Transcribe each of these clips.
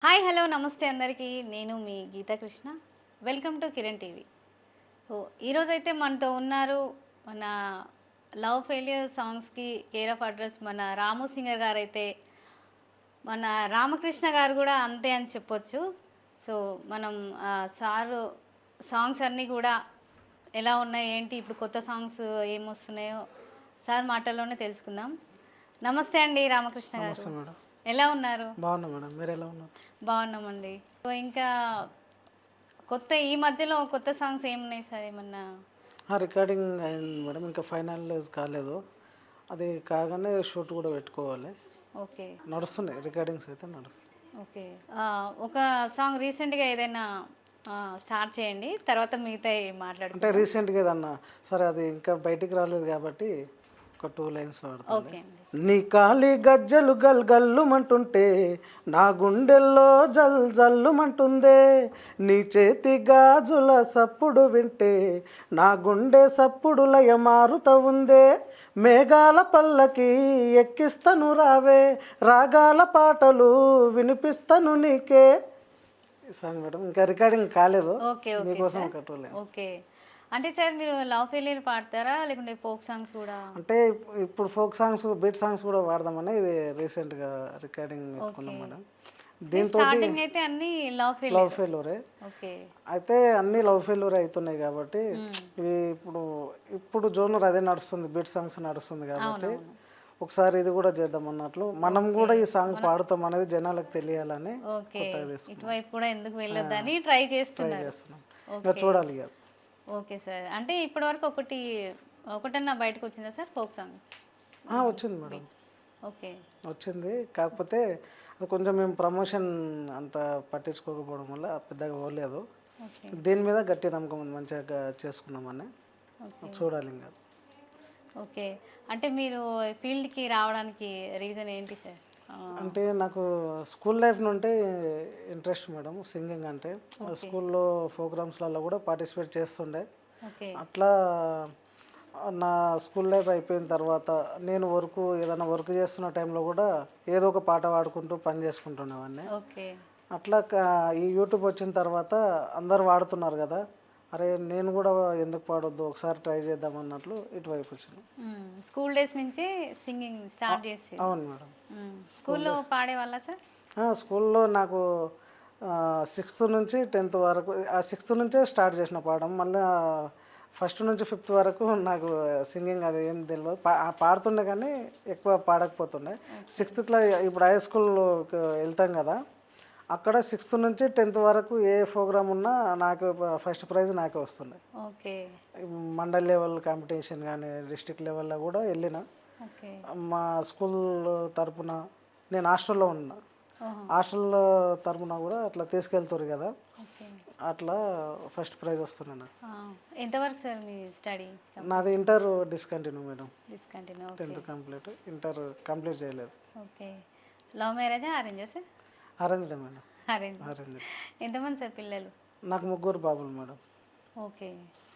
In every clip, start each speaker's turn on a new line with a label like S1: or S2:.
S1: Hi hello నమస్తే అందరికీ. నేను మీ Geetha Krishna. Welcome to Kiran TV. So ఈరోజైతే మనతో ఉన్నారు మన లవ్ ఫెయిల్యూర్ సాంగ్స్కి కేర్ ఆఫ్ అడ్రస్ మన రాము సింగర్ గారైతే మన రామకృష్ణ గారు కూడా అంతే అని చెప్పొచ్చు. సో మనం సారు సాంగ్స్ అన్నీ కూడా ఎలా ఉన్నాయి ఏంటి ఇప్పుడు కొత్త సాంగ్స్ ఏమొస్తున్నాయో సార్ మాటల్లోనే తెలుసుకుందాం. నమస్తే అండి రామకృష్ణ గారు.
S2: నమస్తే మేడం.
S1: ఎలా ఉన్నారు?
S2: బాగున్నా మేడం, మీరు ఎలా ఉన్నారు?
S1: బాగున్నామండి. సో ఇంకా కొత్త ఈ మధ్యలో కొత్త సాంగ్స్ ఏమున్నాయి సార్ ఏమన్నా?
S2: రికార్డింగ్ అయింది మేడం, ఇంకా ఫైనలైజ్ కాలేదు. అది కాగానే షూట్ కూడా పెట్టుకోవాలి.
S1: ఓకే,
S2: నడుస్తున్నాయి, రికార్డింగ్స్ అయితే నడుస్తున్నాయి.
S1: ఓకే. ఒక సాంగ్ రీసెంట్గా ఏదైనా స్టార్ట్ చేయండి, తర్వాత మిగతా
S2: అంటే
S1: మాట్లాడుకుంటాం.
S2: రీసెంట్గా ఏదన్నా సరే, అది ఇంకా బయటికి రాలేదు కాబట్టి ఒక 2 లైన్స్ వాడతాను.
S1: ఓకే అండి.
S2: నీ కాలి గజ్జలు గల్ గల్లుమంటుంటే నా గుండెల్లో జల్ జల్లుమంటుందే, నీ చేతి గాజుల సప్పుడు వింటే నా గుండె సప్పుడు లయ మారుత ఉందే, మేఘాల పల్లకి ఎక్కిస్తను రావే, రాగాల పాటలు వినిపిస్తను నీకే. ఈ సాంగ్ మేడం ఇంకా రికార్డింగ్ కాలేదు,
S1: ఓకే, ఓకే
S2: మీకోసం
S1: సార్.
S2: ఒక 2 లైన్స్.
S1: ఓకే. అంటే సార్ మీరు లవ్ ఫెయిలియర్ పాడతారా లేకుంటే ఫోక్ సాంగ్స్ కూడా?
S2: అంటే ఇప్పుడు ఫోక్ సాంగ్స్, బీట్ సాంగ్స్ కూడా వాడదామని ఇది రీసెంట్గా రికార్డింగ్ పెట్టుకున్నాం
S1: ఓకే.
S2: మేడం. దీంతో
S1: స్టార్టింగ్ అయితే అన్ని లవ్
S2: లవ్
S1: ఫెయిలియర్.
S2: ఫెయిల్యూరే
S1: ఓకే.
S2: అయితే అన్ని లవ్ ఫెయిల్యూర్ అవుతున్నాయి కాబట్టి ఇవి ఇప్పుడు జోనర్ అదే నడుస్తుంది, బీట్ సాంగ్స్ నడుస్తుంది కాబట్టి
S1: అవునవును.
S2: ఒకసారి ఇది కూడా చేద్దాం అన్నట్లు, మనం కూడా ఈ సాంగ్ పాడుతాం అనేది జనాలకు తెలియాలని
S1: ఓకే.
S2: కొత్తగా తీసుకున్నాం,
S1: ఇటువైపు కూడా ఎందుకు వెళ్ళొద్దని ట్రై
S2: ట్రై
S1: చేస్తున్నారు.
S2: చేస్తున్నాం. ఇంకా చూడాలి ఇక.
S1: Okay sir. అంటే ఇప్పటివరకు ఒకటన్నా బయటకు వచ్చిందా సార్ ఫోక్ సాంగ్స్?
S2: వచ్చింది మేడం,
S1: ఓకే,
S2: వచ్చింది. కాకపోతే అది కొంచెం మేము ప్రమోషన్ అంత పట్టించుకోకపోవడం వల్ల పెద్దగా పోలేదు.
S1: ఓకే,
S2: దీని మీద గట్టి నమ్మకం ఉంది, మంచిగా చేసుకున్నామని.
S1: ఓకే,
S2: చూడాలి ఇంకా.
S1: ఓకే. అంటే మీరు ఫీల్డ్కి రావడానికి రీజన్ ఏంటి సార్?
S2: అంటే నాకు స్కూల్ లైఫ్ నుండి ఇంట్రెస్ట్ మేడం సింగింగ్ అంటే. స్కూల్లో ప్రోగ్రామ్స్లలో కూడా పార్టిసిపేట్ చేస్తుండే.
S1: ఓకే,
S2: అట్లా నా స్కూల్ లైఫ్ అయిపోయిన తర్వాత నేను ఏదైనా వర్క్ చేస్తున్న టైంలో కూడా ఏదో ఒక పాట పాడుకుంటూ పని చేసుకుంటుండేవాడిని.
S1: ఓకే,
S2: అట్లా ఈ యూట్యూబ్ వచ్చిన తర్వాత అందరు వాడుతున్నారు కదా, అరే నేను కూడా ఎందుకు పాడొద్దు, ఒకసారి ట్రై చేద్దాం అన్నట్లు ఇటువైపు వచ్చాను.
S1: స్కూల్ డేస్ నుంచి సింగింగ్ స్టార్ట్ చేసి?
S2: అవును మేడం.
S1: స్కూల్లో పాడేవాళ్ళ సార్?
S2: స్కూల్లో నాకు 6th నుంచి 10th వరకు, 6th నుంచే స్టార్ట్ చేసిన పాడడం. మళ్ళీ 1st నుంచి 5th వరకు నాకు సింగింగ్ అది ఏం తెలియదు. పాడుతుండే కానీ ఎక్కువ పాడకపోతుండే. 6th క్లాస్ ఇప్పుడు హై స్కూల్కి వెళ్తాం కదా, అక్కడ 6th నుంచి 10th వరకు ఏ ప్రోగ్రామ్ ఉన్నా నాకు ఫస్ట్ ప్రైజ్ నాకే వస్తుండే.
S1: ఓకే,
S2: మండల్ లెవెల్ కాంపిటీషన్ కానీ డిస్ట్రిక్ట్ లెవెల్లో కూడా వెళ్ళిన.
S1: ఓకే,
S2: మా స్కూల్ తరపున నేను హాస్టల్లో ఉన్నా, హాస్టల్ తరపున కూడా అట్లా తీసుకెళ్తారు కదా,
S1: ఓకే.
S2: అట్లా ఫస్ట్ ప్రైజ్ వస్తుండే నాకు.
S1: ఎంతవరకు సార్ మీ స్టడీ?
S2: నాది inter discontinue madam,
S1: discontinue.
S2: 10th complete, inter complete చేయలేదు.
S1: ఓకే. లవ్ మ్యారేజా అరేంజా sir?
S2: Arranged madam,
S1: arrange.
S2: Arranged.
S1: ఎంతమంది సార్ పిల్లలు?
S2: నాకు 3 బాబులు మేడం.
S1: ఓకే,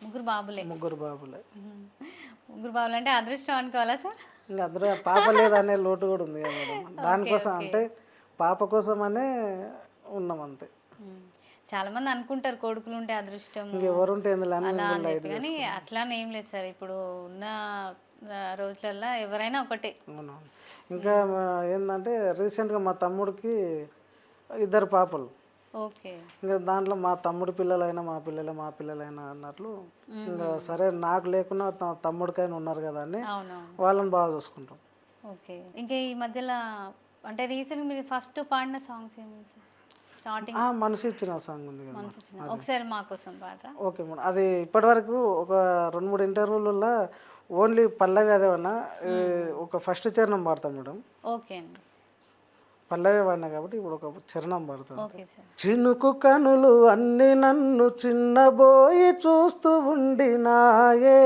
S1: ముగ్గురు బాబులే.
S2: 3 బాబులే.
S1: ముగ్గురు బాబులు అంటే అదృష్టం అనుకోవాలా సార్?
S2: ఇంకా అందరూ పాప లేదనే లోటు కూడా ఉంది కదా మేడం, దానికోసం అంటే పాప కోసమనే ఉన్నాం అంతే.
S1: చాలా మంది అనుకుంటారు కొడుకులు ఉంటే అదృష్టం
S2: ఇంకెవరుంటే ఎందులో అని
S1: అలా అని చెప్పి, కానీ అట్లానే ఏం లేదు సార్. ఇప్పుడు ఉన్న రోజులల్లో ఎవరైనా ఒకటే.
S2: అవునవును. ఇంకా ఏంటంటే రీసెంట్గా మా తమ్ముడికి 2 పాపలు.
S1: ఓకే,
S2: ఇంకా దాంట్లో మా తమ్ముడి పిల్లలైనా మా పిల్లలైనా అన్నట్లు, ఇంకా సరే నాకు లేకున్నా తమ్ముడికైనా ఉన్నారు కదా అని
S1: అవునవును.
S2: వాళ్ళని బాగా చూసుకుంటాం.
S1: ఓకే. ఇంకా ఈ మధ్యలో అంటే రీసెంట్గా మీరు ఫస్ట్ పాడిన సాంగ్స్ ఏమి సార్? స్టార్టింగ్
S2: మనసు ఇచ్చిన సాంగ్ ఉంది కదా.
S1: మనసు వచ్చిన ఒకసారి మా కోసం పాట.
S2: Okay madam. అది ఇప్పటివరకు ఒక 2-3 ఇంటర్వ్యూలలో ఓన్లీ పల్లవి అదేమన్నా ఒక ఫస్ట్ చరణం పాడతాం మేడం.
S1: ఓకే అండి.
S2: పల్లవి పాడినా కాబట్టి ఇప్పుడు ఒక చరణం పాడతాం.
S1: Okay sir.
S2: చినుకు కనులు అన్ని నన్ను చిన్నబోయి చూస్తూ ఉండినాయే,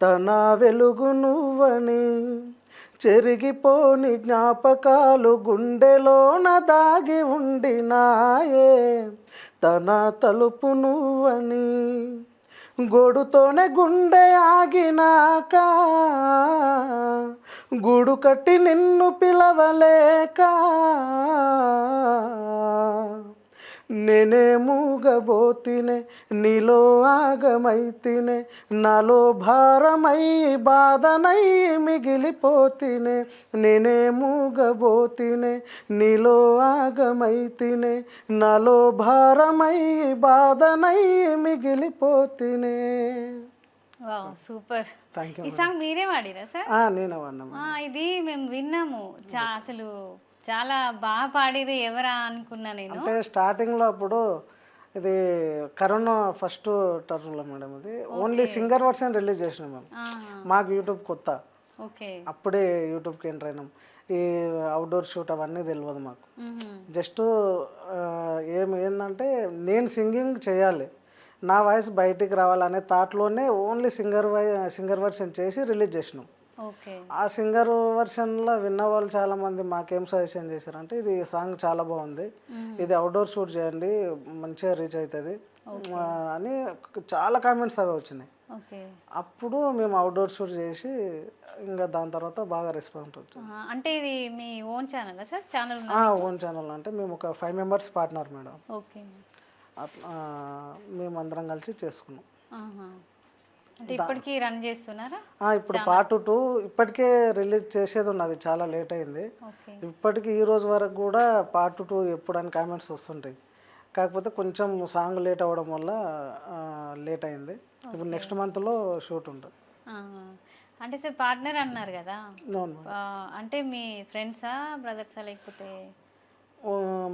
S2: తన వెలుగు నువ్వని చెరిగిపోని జ్ఞాపకాలు గుండెలోన దాగి ఉండినాయే, తన తలుపు నువ్వని గోడుతోనే గుండె ఆగినాక గూడు కట్టి నిన్ను పిలవలేక నేనే మూగబోతినే నీలో ఆగమైతినే నాలో భారమై బాధనై మిగిలిపోతినే నేనే మూగబోతినే నీలో ఆగమైతినే నాలో భారమై బాధనై మిగిలిపోతినే.
S1: Wow super.
S2: Thank you.
S1: ఈ సాంగ్ మీరే వాడిరా సార్?
S2: నేను వాడినా.
S1: ఇది మేము విన్నాము. అసలు చాలా బాగా పాడేది ఎవరా అనుకున్నా నేను.
S2: అంటే స్టార్టింగ్లో అప్పుడు ఇది కరోనా ఫస్ట్ టర్మ్లో మేడం, ఇది ఓన్లీ సింగర్ వర్షన్ రిలీజ్ చేసినాం మేము. మాకు యూట్యూబ్ కొత్త,
S1: ఓకే,
S2: అప్పుడే యూట్యూబ్కి ఎంటర్ అయినాం. ఈ అవుట్డోర్ షూట్ అవన్నీ తెలియదు మాకు. జస్ట్ ఏంటంటే నేను సింగింగ్ చేయాలి, నా వాయిస్ బయటికి రావాలనే థాట్లోనే ఓన్లీ సింగర్ వర్షన్ చేసి రిలీజ్ చేసినాం. ఆ సింగర్ వర్షన్లో విన్న వాళ్ళు చాలామంది మాకేం సజెషన్ చేశారంటే ఇది సాంగ్ చాలా బాగుంది, ఇది అవుట్డోర్ షూట్ చేయండి మంచిగా రీచ్ అవుతుంది అని చాలా కామెంట్స్ అవి వచ్చినాయి. అప్పుడు మేము అవుట్డోర్ షూట్ చేసి ఇంకా దాని తర్వాత బాగా రెస్పాన్స్ వచ్చింది.
S1: అంటే ఇది మీ own channel sir? Channel
S2: own channel అంటే మేము ఒక 5 మెంబర్స్ పార్ట్నర్ మేడం.
S1: ఓకే,
S2: అట్లా మేము అందరం కలిసి చేసుకున్నాం.
S1: అంటే ఇప్పటికీ రన్ చేస్తున్నారా?
S2: ఇప్పుడు పార్ట్ 2 ఇప్పటికే రిలీజ్ చేసేది ఉన్నది, చాలా లేట్ అయింది. ఇప్పటికీ ఈ రోజు వరకు కూడా పార్ట్ 2 ఎప్పుడని కామెంట్స్ వస్తుంటాయి. కాకపోతే కొంచెం సాంగ్ లేట్ అవ్వడం వల్ల లేట్ అయింది. ఇప్పుడు నెక్స్ట్ మంత్లో షూట్ ఉంటుంది.
S1: అంటే సార్ పార్ట్నర్ అన్నారు కదా, అంటే మీ ఫ్రెండ్సా బ్రదర్సా లేకపోతే?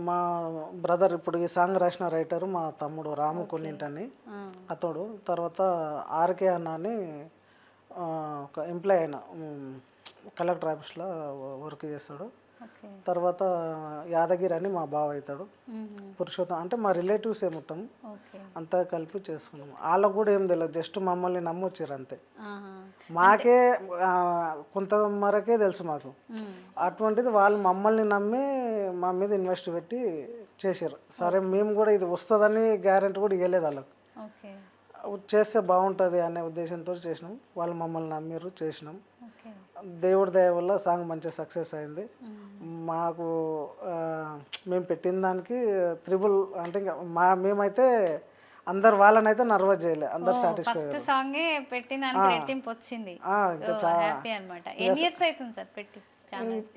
S2: మా బ్రదర్, ఇప్పుడు ఈ సాంగ్ రాసిన రైటరు మా తమ్ముడు రాము కొన్నింటని అతడు. తర్వాత ఆర్కే అన్న అని ఒక ఎంప్లాయ్ అయిన కలెక్టర్ ఆఫీస్లో వర్క్ చేస్తాడు. తర్వాత యాదగిరి అని మా బావ అవుతాడు. పురుషోత్తం అంటే మా రిలేటివ్స్ మొత్తం అంతా కలిపి చేసుకున్నాం. వాళ్ళకు కూడా ఏం తెలియదు, జస్ట్ మమ్మల్ని నమ్మొచ్చారు అంతే. మాకే కొంత మరకే తెలుసు మాకు. అటువంటిది వాళ్ళు మమ్మల్ని నమ్మి మా మీద ఇన్వెస్ట్ పెట్టి చేశారు. సరే మేము కూడా ఇది వస్తుందని గ్యారెంటీ కూడా ఇవ్వలేదు వాళ్ళకు, చేస్తే బాగుంటుంది అనే ఉద్దేశంతో చేసినాం. వాళ్ళు మమ్మల్ని నమ్మిరు, చేసినాం. దేవుడి దయ వల్ల సాంగ్ మంచిగా సక్సెస్ అయింది. మాకు మేము పెట్టిన దానికి త్రిబుల్ అంటే ఇంకా మేమైతే అందరు వాళ్ళనైతే నర్వస్ చేయలే, అందరు సాటిస్ఫై.
S1: సాంగే పెట్టిన దానికి రెట్టింపు వచ్చింది. ఇంకా చాలా హ్యాపీ అన్నమాట. ఎన్ని ఇయర్స్ అవుతుంది సార్ పెట్టి?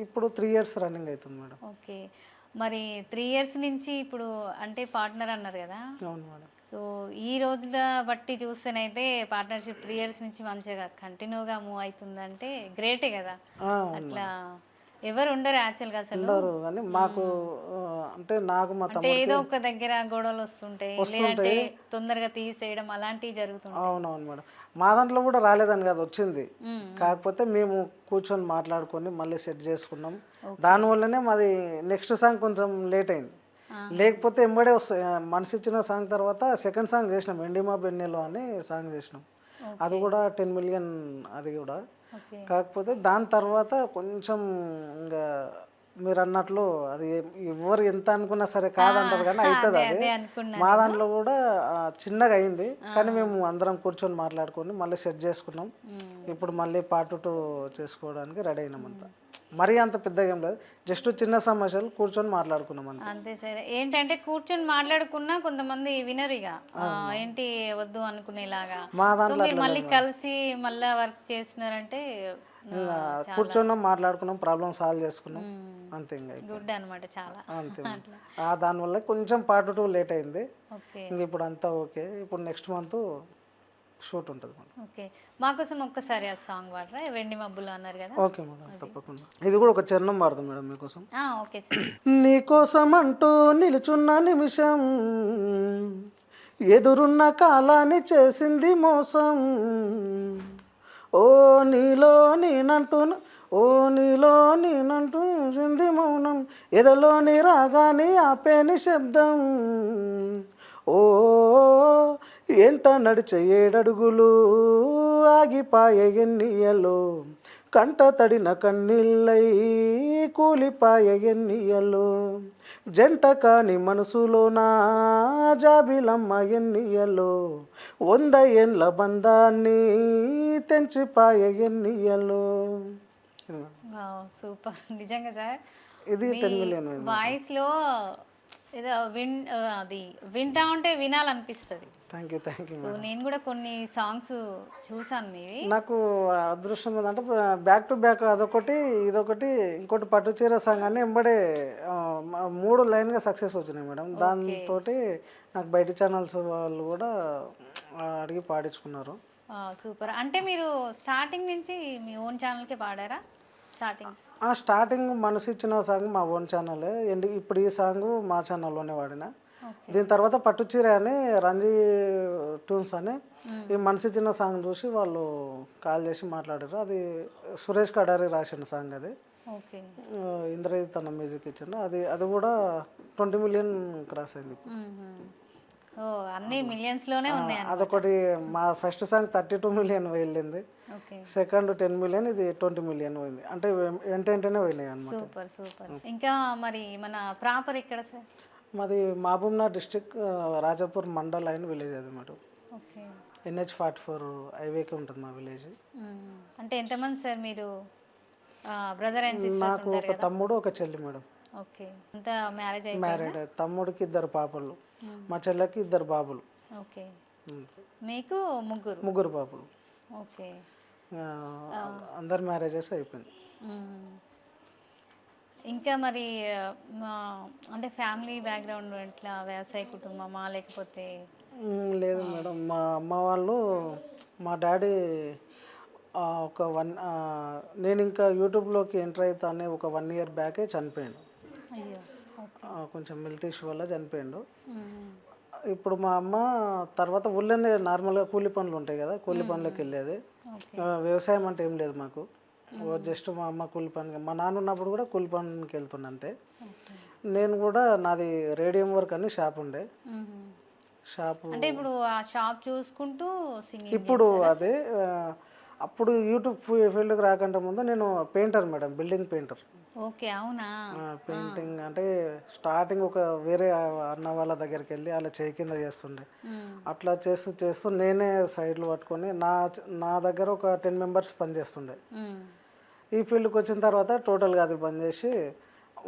S2: ఇప్పుడు 3 years రన్నింగ్ అవుతుంది మేడం.
S1: ఓకే, మరి 3 years నుంచి ఇప్పుడు అంటే పార్ట్నర్ అన్నారు కదా.
S2: అవును మేడం.
S1: సో ఈ రోజుల బట్టి చూస్తేనైతే పార్ట్నర్షిప్ 3 years నుంచి మంచిగా కంటిన్యూగా మూవ్ అవుతుందంటే గ్రేటే కదా. అట్లా ఎవరు ఉండరు యాక్చువల్గా అసలు.
S2: కానీ మాకు అంటే నాకు మా
S1: అంటే ఏదో ఒక దగ్గర గొడవలు వస్తుంటాయి, లేదంటే తొందరగా తీసేయడం అలాంటివి జరుగుతుంటాయి.
S2: అవునవును మేడం, మా దాంట్లో కూడా రాలేదని కదా వచ్చింది. కాకపోతే మేము కూర్చొని మాట్లాడుకొని మళ్ళీ సెట్ చేసుకున్నాం. దానివల్లనే మాది నెక్స్ట్ సాంగ్ కొంచెం లేట్ అయింది. లేకపోతే ఎంబడే వస్తాయి. మనసు ఇచ్చిన సాంగ్ తర్వాత సెకండ్ సాంగ్ చేసినాం, ఎండిమా బెన్నెలో అని సాంగ్ చేసినాం. అది కూడా 10 million అది కూడా. కాకపోతే దాని తర్వాత కొంచెం ఇంకా మీరు అన్నట్లు అది ఎవరు ఎంత అనుకున్నా సరే కాదంటారు కానీ అవుతుంది. అది మా దాంట్లో కూడా చిన్నగా అయింది, కానీ మేము అందరం కూర్చొని మాట్లాడుకొని మళ్ళీ సెట్ చేసుకున్నాం. ఇప్పుడు మళ్ళీ పార్ట్ 2 చేసుకోవడానికి రెడీ అయినాం. అంతా మరీ అంత పెద్దగా ఏం లేదు, జస్ట్ చిన్న సమస్యలు కూర్చొని మాట్లాడుకున్నాం అంతే.
S1: అంతే సరే. ఏంటంటే కూర్చొని మాట్లాడుకున్నా కొంతమంది వినరు, ఇక ఏంటి వద్దు అనుకునేలాగా.
S2: మా దాంట్లో
S1: మీరు మళ్ళీ కలిసి మళ్ళీ వర్క్ చేస్తున్నారంటే
S2: కూర్చున్నాం, మాట్లాడుకున్నాం, ప్రాబ్లం సాల్వ్ చేసుకున్నాం అంతే. ఇంకా
S1: గుడ్ అనమాట చాలా.
S2: అంతే, దానివల్ల కొంచెం పార్ట్ 2 లేట్ అయింది. ఇంక ఇప్పుడు అంతా ఓకే. ఇప్పుడు నెక్స్ట్ మంత్ షూట్ ఉంటుంది.
S1: ఓకే, మాకోసం ఒక్కసారి ఆ సాంగ్ పాడరా, వెండి మబ్బులు అన్నారు కదా.
S2: ఓకే మేడం, తప్పకుండా. ఇది కూడా ఒక చరణం పాడదాం మేడం మీకోసం.
S1: Okay sir.
S2: నీకోసం అంటూ నిలుచున్న నిమిషం ఎదురున్న కాలాన్ని చేసింది మోసం. ఓ నీలో నేనంటూను, ఓ నీలో నేనంటూసింది మౌనం, ఎదలోని రాగాని ఆపేని శబ్దం. ఓ ఎంట నడిచే 7 అడుగులు ఆగిపాయే ఎన్నియలో, కంట తడిన కన్నీళ్ళై కూలిపాయే ఎన్నియలో, జంట కాని మనసులోన జాబిలమ్మ ఎన్నియలో 100 ఏండ్ల బంధాన్ని తెంచిపాయ ఎన్నియలో.
S1: సూపర్ నిజంగా సార్.
S2: ఇది 10 మిలియన్
S1: వాయిస్ లో ఏదో అది వింటా ఉంటే వినాలనిపిస్తుంది.
S2: Thank you.
S1: సో నేను కూడా కొన్ని సాంగ్స్ చూసాను మీవి.
S2: నాకు అదృష్టం ఏంటంటే బ్యాక్ టు బ్యాక్ అదొకటి ఇదొకటి ఇంకోటి పట్టు చీర సాంగ్ అని ఎంబడే 3 లైన్గా సక్సెస్ వచ్చినాయి మేడం. దాంతో నాకు బయట ఛానల్స్ వాళ్ళు కూడా అడిగి పాడించుకున్నారు.
S1: సూపర్. అంటే మీరు స్టార్టింగ్ నుంచి మీ ఓన్ ఛానల్కే పాడారా?
S2: స్టార్టింగ్ మనసు ఇచ్చిన సాంగ్ మా ఓన్ ఛానలే. ఇప్పుడు ఈ సాంగ్ మా ఛానల్లోనే వాడిన. దీని తర్వాత పట్టు చీర అని రంజీ ట్యూన్స్ అని ఈ మనసు ఇచ్చిన సాంగ్ చూసి వాళ్ళు కాల్ చేసి మాట్లాడారు. అది సురేష్ కడారి రాసిన సాంగ్. అది ఇంద్రజిత్ తన మ్యూజిక్ ఇచ్చిండు. అది కూడా 20 మిలియన్ క్రాస్ అయింది.
S1: అన్ని మిలియన్స్ లోనే ఉన్నాయి.
S2: అదొకటి మా ఫస్ట్ సాంగ్ 32 మిలియన్ వెళ్ళింది. సెకండ్ 10 మిలియన్, ఇది 20 మిలియన్ పోయింది. అంటే వెంటనే పోయినాయి అన్నమాట.
S1: సూపర్. ఇంకా మరి మన ప్రాపర్ ఇక్కడ సార్?
S2: మాది మహబూబ్నగర్ డిస్ట్రిక్ట్ రాజాపూర్ మండల్ అయిన విలేజ్ అది మేడం. NH44 హైవేకి ఉంటుంది మా విలేజ్.
S1: అంటే ఎంతమంది సార్ మీరు బ్రదర్ అండ్ సిస్టర్స్?
S2: నాకు ఒక తమ్ముడు ఒక చెల్లి మేడం.
S1: మ్యారేడ్.
S2: తమ్ముడికి 2 పాపలు, మా చెల్లెకి 2 బాబులు.
S1: మీకు
S2: ముగ్గురు పాపలు. అందరు మ్యారేజెస్ అయిపోయింది.
S1: ఇంకా మరి అంటే ఫ్యామిలీ బ్యాక్గ్రౌండ్ ఎట్లా? వ్యవసాయ కుటుంబమా లేకపోతే?
S2: లేదు మేడం, మా అమ్మ వాళ్ళు, మా డాడీ నేను ఇంకా యూట్యూబ్లోకి ఎంటర్ అవుతానే ఒక 1 ఇయర్ బ్యాకే చనిపోయాడు. కొంచెం హెల్త్ ఇష్యూ వల్ల చనిపోయాడు. ఇప్పుడు మా అమ్మ తర్వాత ఊళ్ళోనే నార్మల్గా కూలి పనులు ఉంటాయి కదా, కూలి పనులకు వెళ్ళేది. వ్యవసాయం అంటే ఏం లేదు మాకు. జస్ట్ మా అమ్మ కూలి పనికి, మా నాన్న ఉన్నప్పుడు కూడా కూలి పనికి వెళ్తుండే అంతే. నేను కూడా నాది రేడియం వర్క్ అని షాప్ ఉండే. షాపు
S1: అంటే ఇప్పుడు ఆ షాప్ చూసుకుంటూ
S2: ఇప్పుడు అదే. అప్పుడు యూట్యూబ్ ఫీల్డ్కి రాకంటే ముందు నేను పెయింటర్ మేడం, బిల్డింగ్ పెయింటర్.
S1: అవునా?
S2: పెయింటింగ్ అంటే స్టార్టింగ్ ఒక వేరే అన్న వాళ్ళ దగ్గరికి వెళ్ళి అలా చేయి కింద చేస్తుండే. అట్లా చేస్తూ నేనే సైడ్లు పట్టుకొని నా దగ్గర ఒక 10 మెంబర్స్ పనిచేస్తుండే. ఈ ఫీల్డ్కి వచ్చిన తర్వాత టోటల్గా అది బంద్ చేసి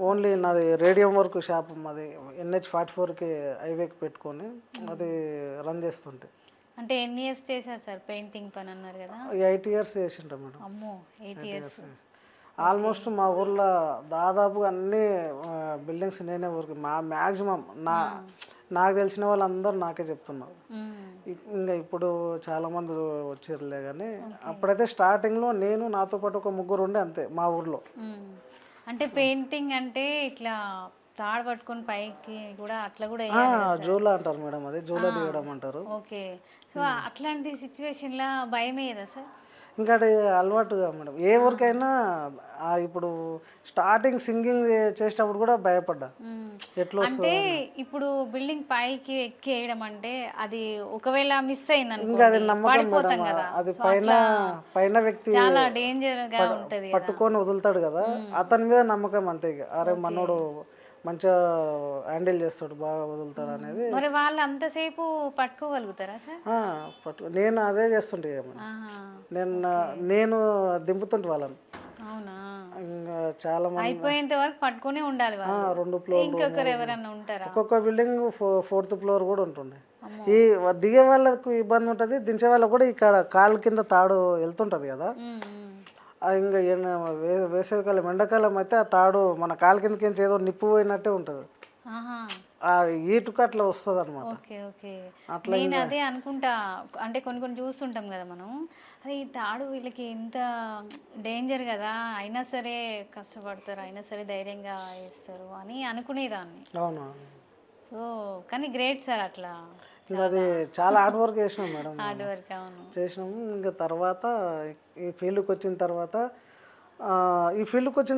S2: ఓన్లీ నాది రేడియం వర్క్ షాప్, మాది NH44కి హైవేకి పెట్టుకొని అది రన్ చేస్తుంటే.
S1: అంటే ఎన్ని ఇయర్స్ చేశారు సార్ పెయింటింగ్ పని అన్నారు కదా?
S2: 8 ఇయర్స్ చేసింటా మేడం.
S1: అమ్మో, 8 ఇయర్స్.
S2: ఆల్మోస్ట్ మా ఊర్లో దాదాపుగా అన్ని బిల్డింగ్స్ నేనే వర్క్. మ్యాక్సిమం నాకు తెలిసిన వాళ్ళందరూ నాకే చెప్తున్నారు. ఇంకా ఇప్పుడు చాలామంది వచ్చారులే, కానీ అప్పుడైతే స్టార్టింగ్లో నేను నాతో పాటు ఒక 3 ఉండే అంతే మా ఊర్లో.
S1: అంటే పెయింటింగ్ అంటే ఇట్లా తాడు పట్టుకొని పైకి కూడా అట్లా కూడా
S2: జూలా అంటారు మేడం, అది జూలా దిగడం అంటారు.
S1: సో అట్లాంటి సిచ్యువేషన్ లా భయమే కదా సార్?
S2: ఇంకా అది అలవాటుగా మేడం. ఏ వర్క్ అయినా ఇప్పుడు స్టార్టింగ్ సింగింగ్ చేసేటప్పుడు కూడా భయపడ్డా ఎట్లా
S1: అంటే ఇప్పుడు బిల్డింగ్ పైకి ఎక్కేయడం అంటే అది ఒకవేళ మిస్ అయింది
S2: ఇంకా అది నమ్మకం మేడం. అది పైన వ్యక్తి
S1: చాలా డేంజర్ గా ఉంటది,
S2: పట్టుకొని వదులుతాడు కదా, అతని మీద నమ్మకం అంతే. అరే మనోడు మంచిగా హ్యాండిల్ చేస్తాడు, బాగా వదులుతాడు అనేది.
S1: మరి వాళ్ళు అంతసేపు పట్టుకోగలుగుతారా సార్?
S2: నేను అదే చేస్తుంటే నేను దింపుతుంటే వాళ్ళని.
S1: అవునా?
S2: ఇంకా చాలా మంది
S1: అయిపోయేంత వరకు పట్టుకునే ఉండాలి.
S2: 2 ఫ్లోర్,
S1: ఇంకొకరు ఎవరన్నా ఉంటారా?
S2: ఒక్కొక్క బిల్డింగ్ 4th ఫ్లోర్ కూడా ఉంటుండే. ఈ దిగే వాళ్ళకు ఇబ్బంది ఉంటుంది, దించే వాళ్ళకు కూడా ఇక్కడ కాళ్ళ కింద తాడు వెళ్తుంటది కదా. ఇంకా వేసవికాలం, ఎండాకాలం అయితే ఆ తాడు మన కాలు కిందకి ఏదో నిప్పు పోయినట్టే ఉంటుంది. ఈటుకు అట్లా వస్తుంది అనమాట.
S1: అట్లా నేను అదే అనుకుంటా. అంటే కొన్ని చూస్తుంటాం కదా మనం, అదే ఈ తాడు వీళ్ళకి ఎంత డేంజర్ కదా, అయినా సరే కష్టపడతారు, అయినా సరే ధైర్యంగా వేస్తారు అని అనుకునేదాన్ని.
S2: అవును.
S1: సో కానీ గ్రేట్ సార్ అట్లా.
S2: ఇంకా అది చాలా హార్డ్ వర్క్ చేసినాం మేడం.
S1: Hard work. అవును.
S2: చేసినాము. ఇంకా తర్వాత ఈ ఫీల్డ్కి వచ్చిన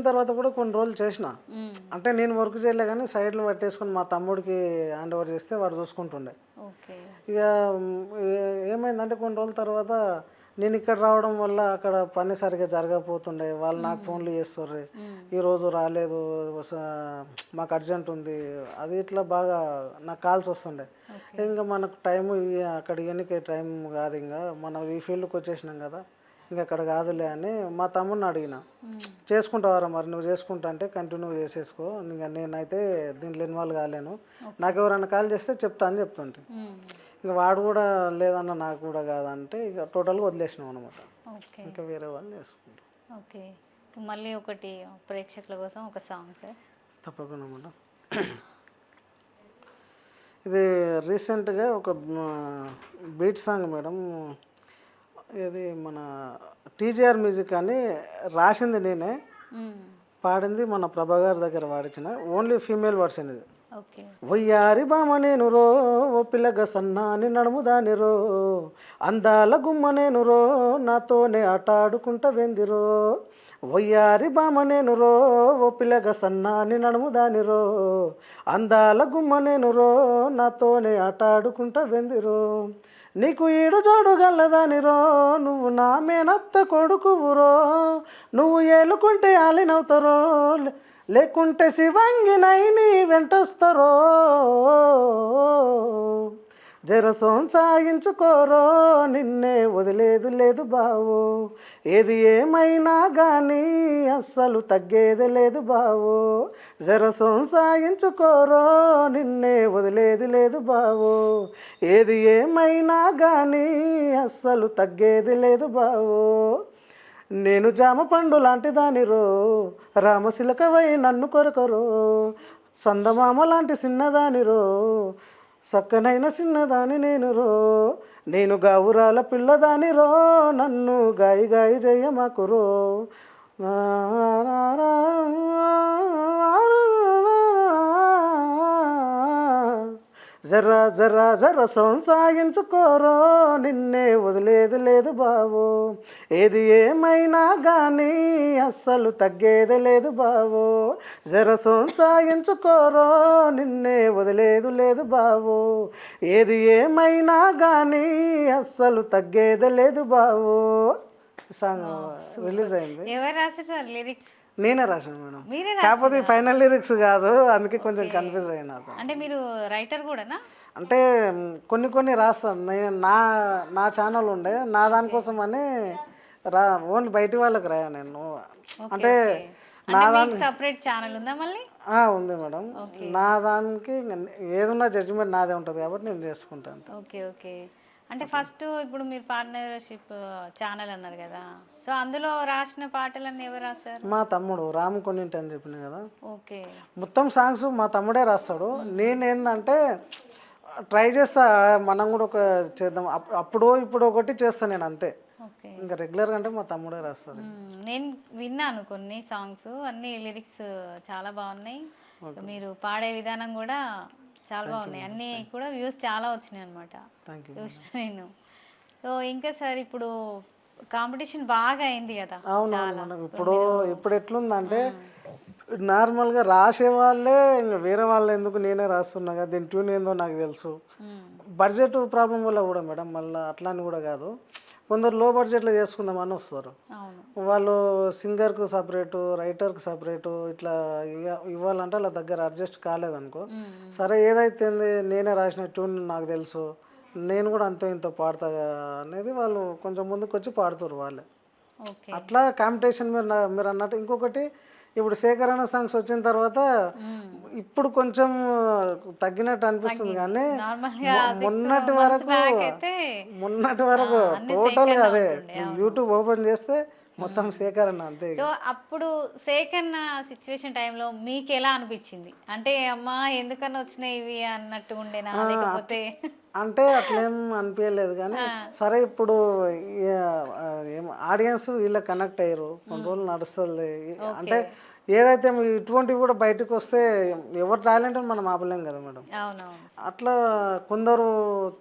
S2: తర్వాత కూడా కొన్ని రోజులు చేసిన. అంటే నేను వర్క్ చేయలే కానీ సైడ్లు పట్టేసుకొని మా తమ్ముడికి హ్యాండ్ ఓవర్ చేస్తే వాడు చూసుకుంటుండే. ఇక ఏమైందంటే కొన్ని రోజుల తర్వాత నేను ఇక్కడ రావడం వల్ల అక్కడ పని సరిగ్గా జరగకపోతుండే, వాళ్ళు నాకు ఫోన్లు చేస్తుర్రు, ఈరోజు రాలేదు, మాకు అర్జెంట్ ఉంది, అది ఇట్లా బాగా నాకు కాల్స్ వస్తుండే. ఇంకా మనకు టైము అక్కడ ఎన్నికే టైం కాదు, ఇంకా మనం ఈ ఫీల్డ్కి వచ్చేసినాం కదా, ఇంకా అక్కడ కాదులే అని మా తమ్ముడిని అడిగిన, చేసుకుంటావారా మరి, నువ్వు చేసుకుంటా అంటే కంటిన్యూ చేసేసుకో, ఇంకా నేనైతే దీంట్లో ఇన్వాల్వ్ కాలేను, నాకు ఎవరైనా కాల్ చేస్తే చెప్తా అని చెప్తుంటే, ఇంకా వాడు కూడా లేదన్న నాకు కూడా కాదంటే ఇక టోటల్గా వదిలేసినాం అనమాట. ఇంకా వేరే వాళ్ళు చేసుకుంటాం.
S1: ఓకే, మళ్ళీ ఒకటి ప్రేక్షకుల కోసం ఒక సాంగ్ సార్.
S2: తప్పకుండా మేడం. ఇది రీసెంట్గా ఒక బీట్ సాంగ్ మేడం, ఇది మన టీజీఆర్ మ్యూజిక్ అని రాసింది నేనే, పాడింది మన ప్రభా గారి దగ్గర వాడించిన, ఓన్లీ ఫీమేల్ వర్షన్ ఇది. వయ్యారి బామ నేను రో, ఓ పిల్లగ సన్నాని నడుముదాని రో, అందాల గుమ్మ నేను రో, నాతోనే ఆట ఆడుకుంటా వెందిరో, వయ్యారి బామ నేను రో, ఓ పిల్లగ సన్నాని నడుముదాని రో, అందాల గుమ్మ నేను రో, నాతోనే ఆట ఆడుకుంటా వెందిరో, నీకు ఈడు జోడు గల్లదానిరో, నువ్వు నా మేనత్త కొడుకువురో, నువ్వు ఏలుకుంటే ఆలినవుతారో, లేకుంటే శివంగి నైని వెంటొస్తారో, జర సోంసాగించుకోరో, నిన్నే వదిలేదు లేదు బావో, ఏది ఏమైనా కానీ అస్సలు తగ్గేది లేదు బావో, జర సోంసాగించుకోరో, నిన్నే వదిలేదు లేదు బావో, ఏది ఏమైనా కానీ అస్సలు తగ్గేది లేదు బావో, నేను జామ పండు లాంటి దానిరో, రామశిలకవై నన్ను కొరకరో, సందమామ లాంటి చిన్నదానిరో, చక్కనైన చిన్నదాని నేను రో, నేను గావురాల పిల్లదానిరో, నన్ను గాయి గాయి జయమాకురో, జరా జరా జర సొంసాగించుకోరో, నిన్నే వదిలేదు లేదు బావో, ఏది ఏమైనా కానీ అస్సలు తగ్గేది లేదు బావో, జర సొంసాగించుకోరో, నిన్నే వదిలేదు లేదు బావో, ఏది ఏమైనా కానీ అస్సలు తగ్గేది లేదు బావో. సాంగ్ రిలీజ్ అయింది.
S1: ఎవరు రాశారు సార్ లిరిక్స్?
S2: నేనే రాశాను మేడం, కాకపోతే ఫైనల్ లిరిక్స్ కాదు, అందుకే కొంచెం కన్ఫ్యూజ్ అయినా.
S1: అంటే మీరు రైటర్ కూడానా?
S2: అంటే కొన్ని కొన్ని రాస్తాను నేను, నా ఛానల్ ఉండే, నా దానికోసం అని ఓన్లీ బయటి వాళ్ళకి రాయా నేను. అంటే
S1: నా దానికి సెపరేట్ ఛానల్ ఉందా మళ్ళీ?
S2: ఉంది మేడం, నా దానికి ఏదున్నా జడ్జిమెంట్ నాదే ఉంటుంది కాబట్టి నేను చేసుకుంటాను.
S1: Okay okay. అంటే ఫస్ట్ ఇప్పుడు మీరు పార్ట్నర్షిప్ ఛానల్ అన్నారు కదా, సో అందులో రాసిన పాటలన్నీ ఎవరు రాశారు?
S2: మా తమ్ముడు రామ్ కొన్నింటి అని చెప్పిన కదా.
S1: ఓకే,
S2: మొత్తం సాంగ్స్ మా తమ్ముడే రాస్తాడు. నేనేందంటే ట్రై చేస్తా, మనం కూడా ఒక చేద్దాం, అప్పుడు ఇప్పుడు ఒకటి చేస్తాను నేను అంతే, ఇంకా రెగ్యులర్గా అంటే మా తమ్ముడే రాస్తాడు.
S1: నేను విన్నాను కొన్ని సాంగ్స్, అన్ని లిరిక్స్ చాలా బాగున్నాయి, మీరు పాడే విధానం కూడా చాలా బాగున్నాయి, అన్నీ కూడా వ్యూస్ చాలా వచ్చినాయి అనమాట, చూసిన నేను. సో ఇంకా సార్ ఇప్పుడు కాంపిటీషన్ బాగా అయింది కదా.
S2: అవును, ఇప్పుడు ఎట్లుందంటే నార్మల్గా రాసే వాళ్ళే ఇంకా వేరే వాళ్ళు ఎందుకు, నేనే రాస్తున్నా కదా, దీని ట్యూన్ ఏందో నాకు తెలుసు. బడ్జెట్ ప్రాబ్లం వల్ల కూడా మేడం, మళ్ళీ అట్లా అని కూడా కాదు, కొందరు లో బడ్జెట్లో చేసుకుందామని వస్తారు, వాళ్ళు సింగర్కు సపరేటు, రైటర్కి సపరేటు, ఇట్లా ఇవ్వాలంటే వాళ్ళ దగ్గర అడ్జస్ట్ కాలేదనుకో, సరే ఏదైతే నేనే రాసిన ట్యూన్ నాకు తెలుసు, నేను కూడా అంతో ఇంతో పాడతా అనేది వాళ్ళు కొంచెం ముందుకు వచ్చి పాడుతారు వాళ్ళే. అట్లా కాంపిటీషన్ మీరు అన్నట్టు. ఇంకొకటి, ఇప్పుడు సేకరణ సాంగ్స్ వచ్చిన తర్వాత ఇప్పుడు కొంచెం తగ్గినట్టు అనిపిస్తుంది, కానీ మొన్నటి వరకు టోటల్గా అదే, యూట్యూబ్ ఓపెన్ చేస్తే మొత్తం సేకరణ అంతే.
S1: సో అప్పుడు సేకరణ సిచ్యువేషన్ టైంలో మీకు ఎలా అనిపించింది? అంటే అమ్మా ఎందుకన్నా వచ్చినాయి ఇవి అన్నట్టు ఉండేనా, లేకపోతే?
S2: అంటే అట్లేం అనిపించలేదు, కానీ సరే ఇప్పుడు ఆడియన్స్ వీళ్ళ కనెక్ట్ అయ్యారు, కొన్ని రోజులు నడుస్తుంది. అంటే ఏదైతే ఇటువంటివి కూడా బయటకు వస్తే ఎవరు టాలెంట్ అని మనం ఆపలేం కదా మేడం. అట్లా కొందరు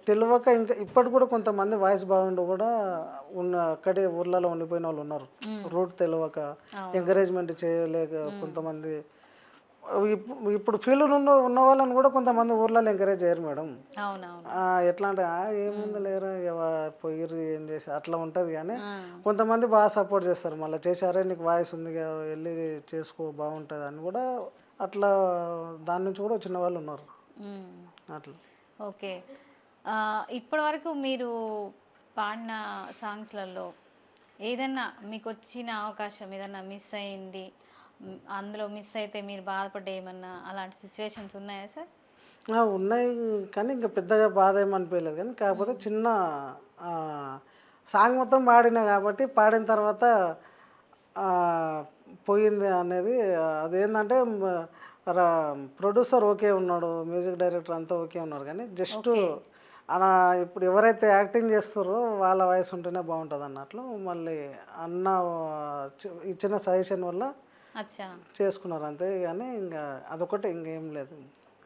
S2: తెలియక ఇంకా ఇప్పటి కూడా కొంతమంది వాయిస్ బాగుండి కూడా అక్కడే ఊర్లలో ఉండిపోయిన వాళ్ళు ఉన్నారు, రూట్ తెలియక, ఎంకరేజ్మెంట్ చేయలేక కొంతమంది ఇప్పుడు ఫీల్డ్ ఉన్న వాళ్ళని కూడా కొంతమంది ఊర్లలో ఎంకరేజ్ చేయరు మేడం.
S1: అవునవును.
S2: ఎట్లా అంటే ఏముంది లేరా పోయిర్రు ఏం చేసి అట్లా ఉంటుంది కానీ
S1: ఆ.
S2: కొంతమంది బాగా సపోర్ట్ చేస్తారు. మళ్ళీ చేశారే నీకు వాయిస్ ఉంది వెళ్ళి చేసుకో బాగుంటుంది అని కూడా అట్లా దాని నుంచి కూడా వచ్చిన వాళ్ళు ఉన్నారు
S1: మ్మ్.
S2: అట్లా.
S1: ఓకే. ఇప్పటి వరకు మీరు పాడిన సాంగ్స్లలో ఏదన్నా మీకు వచ్చిన అవకాశం ఏదన్నా మిస్ అయింది, అందులో మిస్ అయితే మీరు బాధపడ్డ ఏమన్నా అలాంటి సిచ్యువేషన్స్ ఉన్నాయా సార్?
S2: ఉన్నాయి కానీ ఇంకా పెద్దగా బాధ ఏమనిపించలేదు కానీ కాకపోతే చిన్న ఆ, సాంగ్ మొత్తం పాడినా కాబట్టి పాడిన తర్వాత ఆ, పోయింది అనేది అదేంటంటే ప్రొడ్యూసర్ ఓకే ఉన్నాడు, మ్యూజిక్ డైరెక్టర్ అంతా ఓకే ఉన్నారు కానీ జస్ట్ అలా ఇప్పుడు ఎవరైతే యాక్టింగ్ చేస్తారో వాళ్ళ వాయిస్ ఉంటేనే బాగుంటుంది అన్నట్లు మళ్ళీ అన్న ఇచ్చిన సజెషన్ వల్ల
S1: అచ్చా.
S2: చేసుకున్నారు అంతే కానీ ఇంకా అదొకటి ఇంకేం లేదు.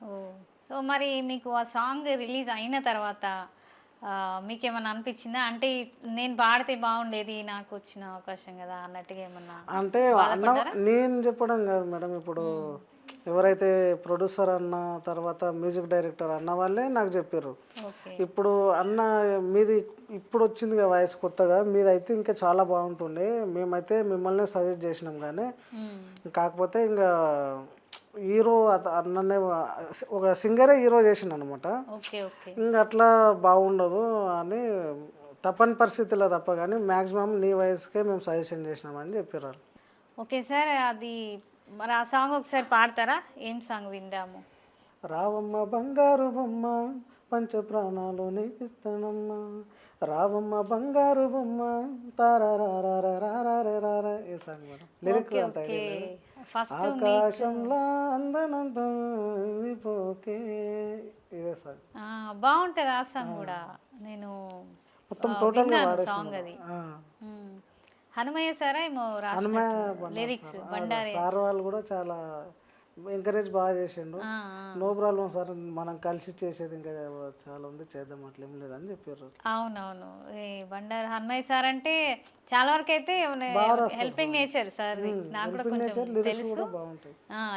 S1: ఓ, సో మరి మీకు ఆ సాంగ్ రిలీజ్ అయిన తర్వాత మీకేమన్నా అనిపించిందా? అంటే నేను పాడితే బాగుండేది, నాకు వచ్చిన అవకాశం కదా అన్నట్టుగా ఏమన్నా
S2: అంటే అన్న నేను చెప్పడం కాదు మేడం, ఇప్పుడు ఎవరైతే ప్రొడ్యూసర్ అన్న తర్వాత మ్యూజిక్ డైరెక్టర్ అన్న వాళ్ళే నాకు చెప్పారు.
S1: ఓకే.
S2: ఇప్పుడు అన్న మీది ఇప్పుడు వచ్చింది కదా వాయిస్ కొత్తగా, మీదైతే ఇంకా చాలా బాగుంటుండే, మేమైతే మిమ్మల్ని సజెస్ట్ చేసినాం కానీ కాకపోతే ఇంకా హీరో అన్ననే ఒక సింగరే హీరో చేసిండు అనమాట.
S1: ఓకే. ఓకే.
S2: ఇంకా అట్లా బాగుండదు అని తప్పని పరిస్థితిలో తప్ప కానీ మ్యాక్సిమం నీ వయసుకే మేము సజెషన్ చేసినామని చెప్పారు.
S1: ఓకే సార్, అది మరి ఆ సాంగ్ ఒకసారి పాడతారా? ఏం సాంగ్ విందాము?
S2: రావమ్మ బంగారు బొమ్మ పంచ ప్రాణాలు నీకిస్తానమ్మా, రావమ్మ బంగారు బొమ్మ తారారారారారారారా. ఏ సాంగ్ మేడం? లిరిక్ అంత ఐడియా లేదు.
S1: ఫస్ట్
S2: ఆకాశంలో అందనంతో పోకే, ఇదే సాంగ్.
S1: బాగుంటుంది ఆ సాంగ్ కూడా. నేను
S2: మొత్తం టోటల్గా
S1: సాంగ్ అది హనుమయ్య సారా ఏమో లిరిక్స్ బండారే
S2: సార్ వాళ్ళు కూడా చాలా ఎంకరేజ్ బాగా చేసిండు. నో ప్రాబ్లం సార్, మనం కలిసి చేసేది ఇంకా చాలా ఉంది, చేద్దాం అట్లేం లేదని చెప్పారు.
S1: అవునవును. ఈ బండారు హనుమయ్య సార్ అంటే చాలా వరకు అయితే హెల్పింగ్ నేచర్ సార్, నాకు కూడా కొంచెం తెలుసు.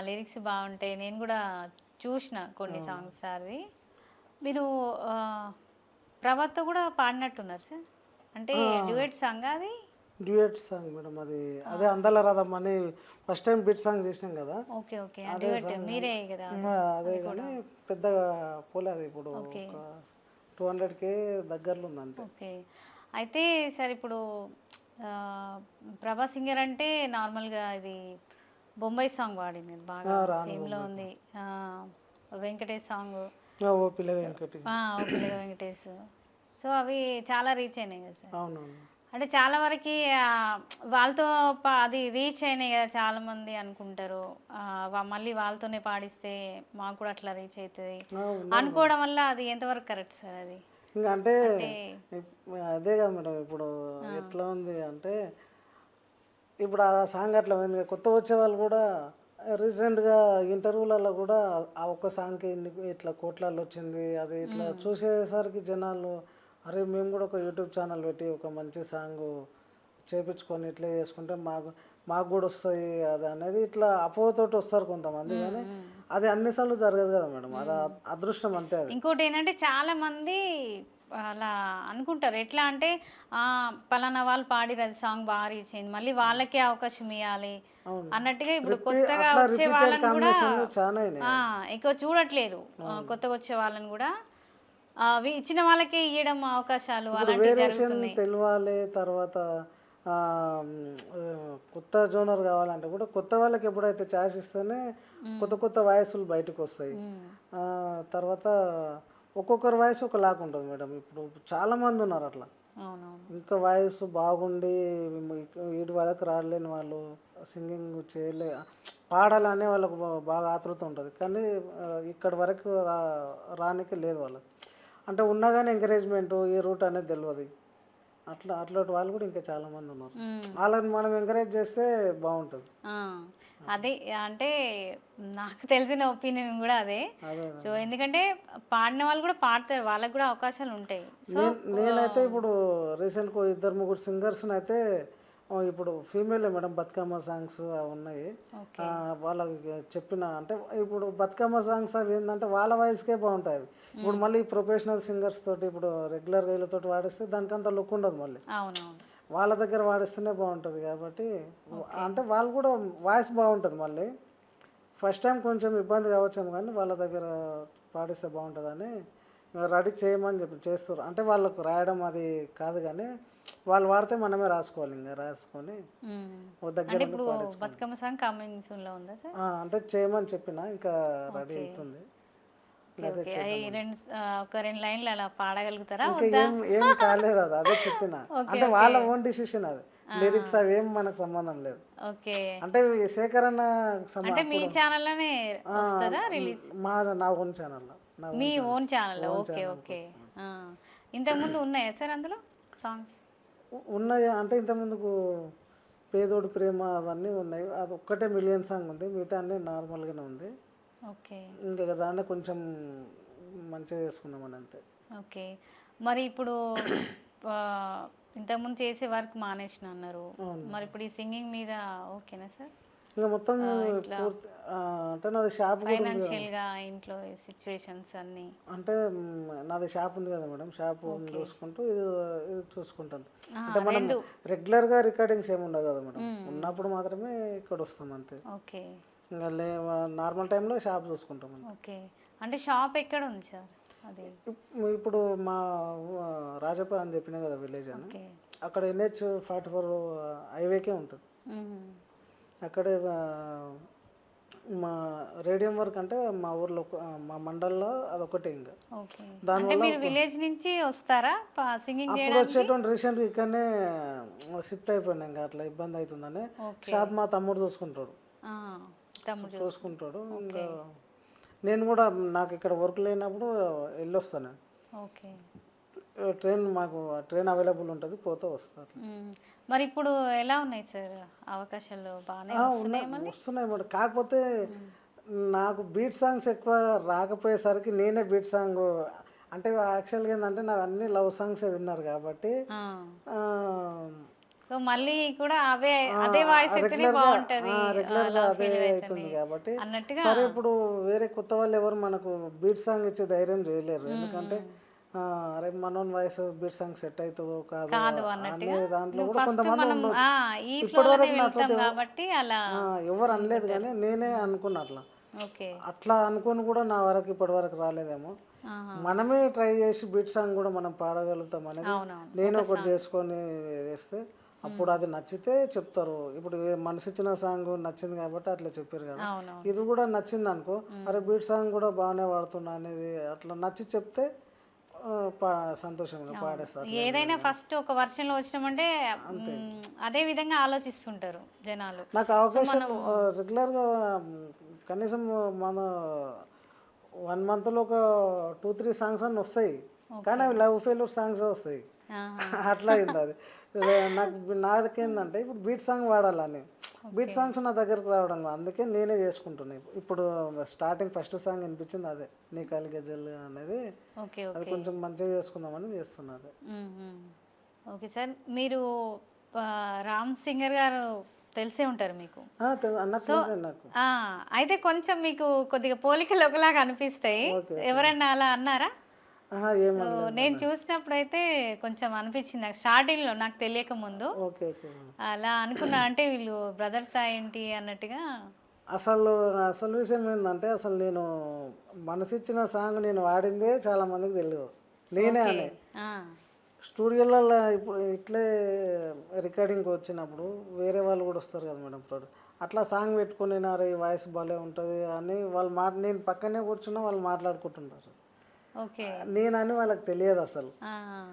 S1: లిరిక్స్ బాగుంటాయి, నేను కూడా చూసిన కొన్ని సాంగ్స్ సార్వి. మీరు ప్రభాతో కూడా పాడినట్టున్నారు సార్, అంటే డ్యూయట్ సాంగ్ అది?
S2: డ్యూయట్ సాంగ్ మేడం అది, అదే అందల రథం అని ఫస్ట్ టైం బిట్ సాంగ్ చేసినాం కదా.
S1: ఓకే. ఓకే. డ్యూయట్ మీరే కదా?
S2: అదే కానీ పెద్దగా పోలే, అది ఇప్పుడు 200K దగ్గరలో ఉంది అంతే.
S1: ఓకే. అయితే సార్ ఇప్పుడు ప్రభా సింగర్ అంటే నార్మల్గా ఇది బొంబాయి సాంగ్ పాడింది బాగా ఫేమ్లో ఉంది, వెంకటేష్ సాంగ్
S2: ఓ పిల్లగా
S1: వెంకటేష్. సో అవి చాలా రీచ్ అయినాయి కదా సార్?
S2: అవునవును.
S1: అంటే చాలా వరకు వాళ్ళతో అది రీచ్ అయినాయి కదా చాలా మంది అనుకుంటారు, మళ్ళీ వాళ్ళతోనే పాడిస్తే మాకు కూడా అట్లా రీచ్ అవుతుంది అనుకోవడం వల్ల అది ఎంతవరకు కరెక్ట్ సార్? అది
S2: ఇంకా అంటే అదే కదా మేడం, ఇప్పుడు ఎట్లా ఉంది అంటే ఇప్పుడు ఆ సాంగ్ అట్లా పోయింది. కొత్త వచ్చే వాళ్ళు కూడా రీసెంట్గా ఇంటర్వ్యూలలో కూడా ఆ ఒక్క సాంగ్కి ఇట్లా కోట్లలో వచ్చింది, అది ఇట్లా చూసేసరికి జనాలు అరే మేము కూడా ఒక యూట్యూబ్ ఛానల్ పెట్టి ఒక మంచి సాంగ్ చేపించుకొని ఇట్లా చేసుకుంటే మాకు కూడా వస్తాయి అది అనేది ఇట్లా అపోహతోటి వస్తారు కొంతమంది, కానీ అది అన్నిసార్లు జరగదు కదా మేడం, అది అదృష్టం అంతే. అది
S1: ఇంకోటి ఏంటంటే చాలా మంది అలా అనుకుంటారు, ఎట్లా అంటే పలానా వాళ్ళు పాడిరు అది సాంగ్ బాగా రీచ్ అయింది, మళ్ళీ వాళ్ళకే అవకాశం ఇవ్వాలి అన్నట్టుగా. ఇప్పుడు కొత్తగా వచ్చే వాళ్ళని కూడా ఎక్కువ చూడట్లేరు, కొత్తగా వచ్చే వాళ్ళని కూడా ఇచ్చిన వాళ్ళకే ఇవ్వడం అవకాశాలు అలాంటివి జరుగుతున్నాయి.
S2: తెలియాలి తర్వాత కొత్త జోనర్ కావాలంటే కూడా కొత్త వాళ్ళకి ఎప్పుడైతే ఛాయిస్ ఇస్తేనే కొత్త కొత్త వాయిస్లు బయటకు వస్తాయి. తర్వాత ఒక్కొక్కరి వాయిస్ ఒకలాగా ఉంటుంది మేడం, ఇప్పుడు చాలామంది ఉన్నారు అట్లా. ఇంకా వాయిస్ బాగుండి వీటి వరకు రాలేని వాళ్ళు, సింగింగ్ పాడాలనే వాళ్ళకు బాగా ఆతృత ఉంటుంది కానీ ఇక్కడి వరకు రానికి లేదు వాళ్ళకి, అంటే ఉన్నా కానీ ఎంకరేజ్మెంట్ ఏ రూట్ అనేది తెలియదు. అట్లాంటి వాళ్ళు కూడా ఇంకా చాలామంది ఉన్నారు, వాళ్ళని మనం ఎంకరేజ్ చేస్తే బాగుంటుంది.
S1: అదే అంటే నాకు తెలిసిన ఒపీనియన్ కూడా అదే. సో ఎందుకంటే పాడిన వాళ్ళు కూడా పాడతారు, వాళ్ళకి కూడా అవకాశాలు ఉంటాయి. సో
S2: నేనైతే ఇప్పుడు రీసెంట్గా 2-3 సింగర్స్ని అయితే ఇప్పుడు ఫీమేలే మేడం బతుకమ్మ సాంగ్స్ అవి ఉన్నాయి.
S1: ఓకే.
S2: వాళ్ళకి చెప్పిన అంటే ఇప్పుడు బతుకమ్మ సాంగ్స్ అవి ఏంటంటే వాళ్ళ వాయిస్కే బాగుంటాయి అవి. ఇప్పుడు మళ్ళీ ప్రొఫెషనల్ సింగర్స్ తోటి ఇప్పుడు రెగ్యులర్ వీళ్ళతో వాడిస్తే దానికంత లుక్ ఉండదు. మళ్ళీ
S1: అవునవును.
S2: వాళ్ళ దగ్గర వాడిస్తేనే బాగుంటుంది కాబట్టి అంటే వాళ్ళు కూడా వాయిస్ బాగుంటుంది. మళ్ళీ ఫస్ట్ టైం కొంచెం ఇబ్బంది కావచ్చేమో కానీ వాళ్ళ దగ్గర పాడిస్తే బాగుంటుందని రెడీ చేయమని చెప్పి చేస్తారు. అంటే వాళ్ళకు రాయడం అది కాదు కానీ వాళ్ళు వాడితే మనమే రాసుకోవాలి. ఇంకా రాసుకొని ఓ దగ్గర
S1: అంటే ఇప్పుడు బతుకమ్మ సాంగ్ కమింగ్ సూన్ లో ఉందా సార్?
S2: అంటే చేయమని చెప్పిన ఇంకా రెడీ అవుతుంది.
S1: ఓకే. ఒక 2 లైన్లు అలా పాడగలుగుతారా?
S2: ఇంకా ఏం కాలేదు. అది అదే చెప్పిన. అంటే వాళ్ళ ఓన్ డిసిషన్ అది. లిరిక్స్ అవి ఏం మనకు సంబంధం లేదు.
S1: ఓకే.
S2: అంటే శేఖరన్న
S1: అంటే మీ ఛానల్లోనే వస్తుందా రిలీజ్?
S2: నా ఓన్ ఛానల్లో.
S1: మీ ఓన్ ఛానల్. Okay okay. ఇంతకుముందు ఉన్నాయా సార్ అందులో సాంగ్స్?
S2: ఉన్నాయి. అంటే ఇంతకుముందుకు పేదోడు ప్రేమ అవన్నీ ఉన్నాయి. అది ఒక్కటే మిలియన్ సాంగ్ ఉంది. మిగతా అన్నీ నార్మల్గానే ఉంది.
S1: ఓకే.
S2: ఇంకా దాన్ని కొంచెం మంచిగా చేసుకున్నామని అంతే.
S1: ఓకే. మరి ఇప్పుడు ఇంతకుముందు చేసే వర్క్ మానేసిన అన్నారు. మరి ఇప్పుడు ఈ సింగింగ్ మీద ఓకేనా సార్?
S2: ఇంకా మొత్తం అంటే నాది షాప్
S1: ఫైనాన్షియల్గా ఇంట్లో సిచ్యువేషన్స్ అన్నీ
S2: అంటే నాది షాప్ ఉంది కదా మేడం. షాప్ చూసుకుంటూ ఇది చూసుకుంటాను. అంటే మనం రెగ్యులర్గా రికార్డింగ్స్ ఏమి ఉండవు కదా మేడం. ఉన్నప్పుడు మాత్రమే ఇక్కడ వస్తాం అంతే.
S1: ఓకే.
S2: ఇంకా నార్మల్ టైంలో షాప్ చూసుకుంటాం.
S1: ఓకే. అంటే షాప్ ఎక్కడ ఉంది సార్? అది
S2: ఇప్పుడు మా రాజపా అని చెప్పినా కదా విలేజ్ అని, అక్కడ NH-44 హైవేకే ఉంటుంది. అక్కడే మా రేడియం వర్క్ అంటే మా ఊర్లో మా మండల్లో అదొకటే. ఇంకా
S1: దానివల్ల మీరు విలేజ్ నుంచి వస్తారా సింగింగ్
S2: అప్పుడు వచ్చేటువంటి రీసెంట్గా ఇక్కడనే షిఫ్ట్ అయిపోయినా. ఇంకా అట్లా ఇబ్బంది అవుతుందని షాప్ మా తమ్ముడు చూసుకుంటాడు. ఇంకా నేను కూడా నాకు ఇక్కడ వర్క్ లేనప్పుడు వెళ్ళొస్తాను.
S1: ఓకే.
S2: మాకు ట్రైన్ అవైలబుల్ ఉంటుంది, పోతే వస్తారు.
S1: మరి ఇప్పుడు ఎలా ఉన్నాయి సార్ అవకాశాలు? బాగానే
S2: వస్తున్నాయి మేడం. కాకపోతే నాకు బీట్ సాంగ్స్ ఎక్కువ రాకపోయేసరికి నేనే బీట్ సాంగ్ అంటే యాక్చువల్గా ఏంటంటే నాకు అన్ని లవ్ సాంగ్సే విన్నారు కాబట్టి
S1: సో మళ్ళీ కూడా అదే వాయిస్ అయితేనే బాగుంటది,
S2: రెగ్యులర్గా అదే అవుతుంది కాబట్టి సరే. ఇప్పుడు వేరే కొత్త వాళ్ళు ఎవరు మనకు బీట్ సాంగ్ ఇచ్చే ధైర్యం చేయలేరు. ఎందుకంటే అరే మనోన్ వాయిస్ బీట్ సాంగ్ సెట్ అవుతుందో కాదు అనే దాంట్లో కూడా కొంతమంది ఇప్పటివరకు నాతో ఎవరు అనలేదు కానీ నేనే అనుకున్నా అట్లా అనుకుని కూడా నా వరకు ఇప్పటి వరకు రాలేదేమో. మనమే ట్రై చేసి బీట్ సాంగ్ కూడా మనం పాడగలుగుతాం అనేది నేను ఒకటి చేసుకొని వేస్తే అప్పుడు అది నచ్చితే చెప్తారు. ఇప్పుడు మనసు ఇచ్చిన సాంగ్ నచ్చింది కాబట్టి అట్లా చెప్పారు కదా. ఇది కూడా నచ్చింది అనుకో, అరే బీట్ సాంగ్ కూడా బాగానే వాడుతున్నా అనేది అట్లా నచ్చి చెప్తే సంతోషంగా పాడేస్తారు.
S1: ఏదైనా ఫస్ట్ ఒక వర్షన్లో వచ్చినామంటే అదే విధంగా ఆలోచిస్తుంటారు జనాలు.
S2: నాకు అవకాశం రెగ్యులర్గా కనీసం మన 1 monthలో ఒక 2-3 సాంగ్స్ అన్నీ వస్తాయి. కానీ అవి లవ్ ఫెయిల్యూర్ సాంగ్స్ వస్తాయి. అట్లా అయింది అది. నాకేందంటే ఇప్పుడు బీట్ సాంగ్ వాడాలని బీట్ సాంగ్స్ నా దగ్గరకు రావడం, అందుకే నేనే చేసుకుంటున్నాను. ఇప్పుడు స్టార్టింగ్ ఫస్ట్ సాంగ్ వినిపించింది అదే, నీ కాలి గజ్జలు అనేది. అది కొంచెం మంచిగా చేసుకుందామని చేస్తున్నది.
S1: ఓకే సార్, మీరు రామ్ సింగర్ గారు తెలిసే ఉంటారు మీకు.
S2: నాకు
S1: అయితే కొంచెం మీకు కొద్దిగా పోలికలు ఒకలాగా అనిపిస్తాయి. ఎవరన్నా అలా అన్నారా? నేను చూసినప్పుడు అయితే కొంచెం అనిపించింది నాకు స్టార్టింగ్లో, నాకు తెలియక ముందు అలా అనుకున్నా. అంటే వీళ్ళు బ్రదర్స్ ఏంటి అన్నట్టుగా.
S2: అసలు విషయం ఏంటంటే అసలు నేను మనసిచ్చిన సాంగ్ నేను వాడిందే చాలా మందికి తెలియదు. నేనే అనే స్టూడియోలలో ఇప్పుడు ఇట్లే రికార్డింగ్కి వచ్చినప్పుడు వేరే వాళ్ళు కూడా వస్తారు కదా మేడం. ఇప్పుడు అట్లా సాంగ్ పెట్టుకుని నారే ఈ వాయిస్ భలే ఉంటుంది అని వాళ్ళు నేను పక్కనే కూర్చున్నా వాళ్ళు మాట్లాడుకుంటుంటారు. నేనని వాళ్ళకి తెలియదు అసలు.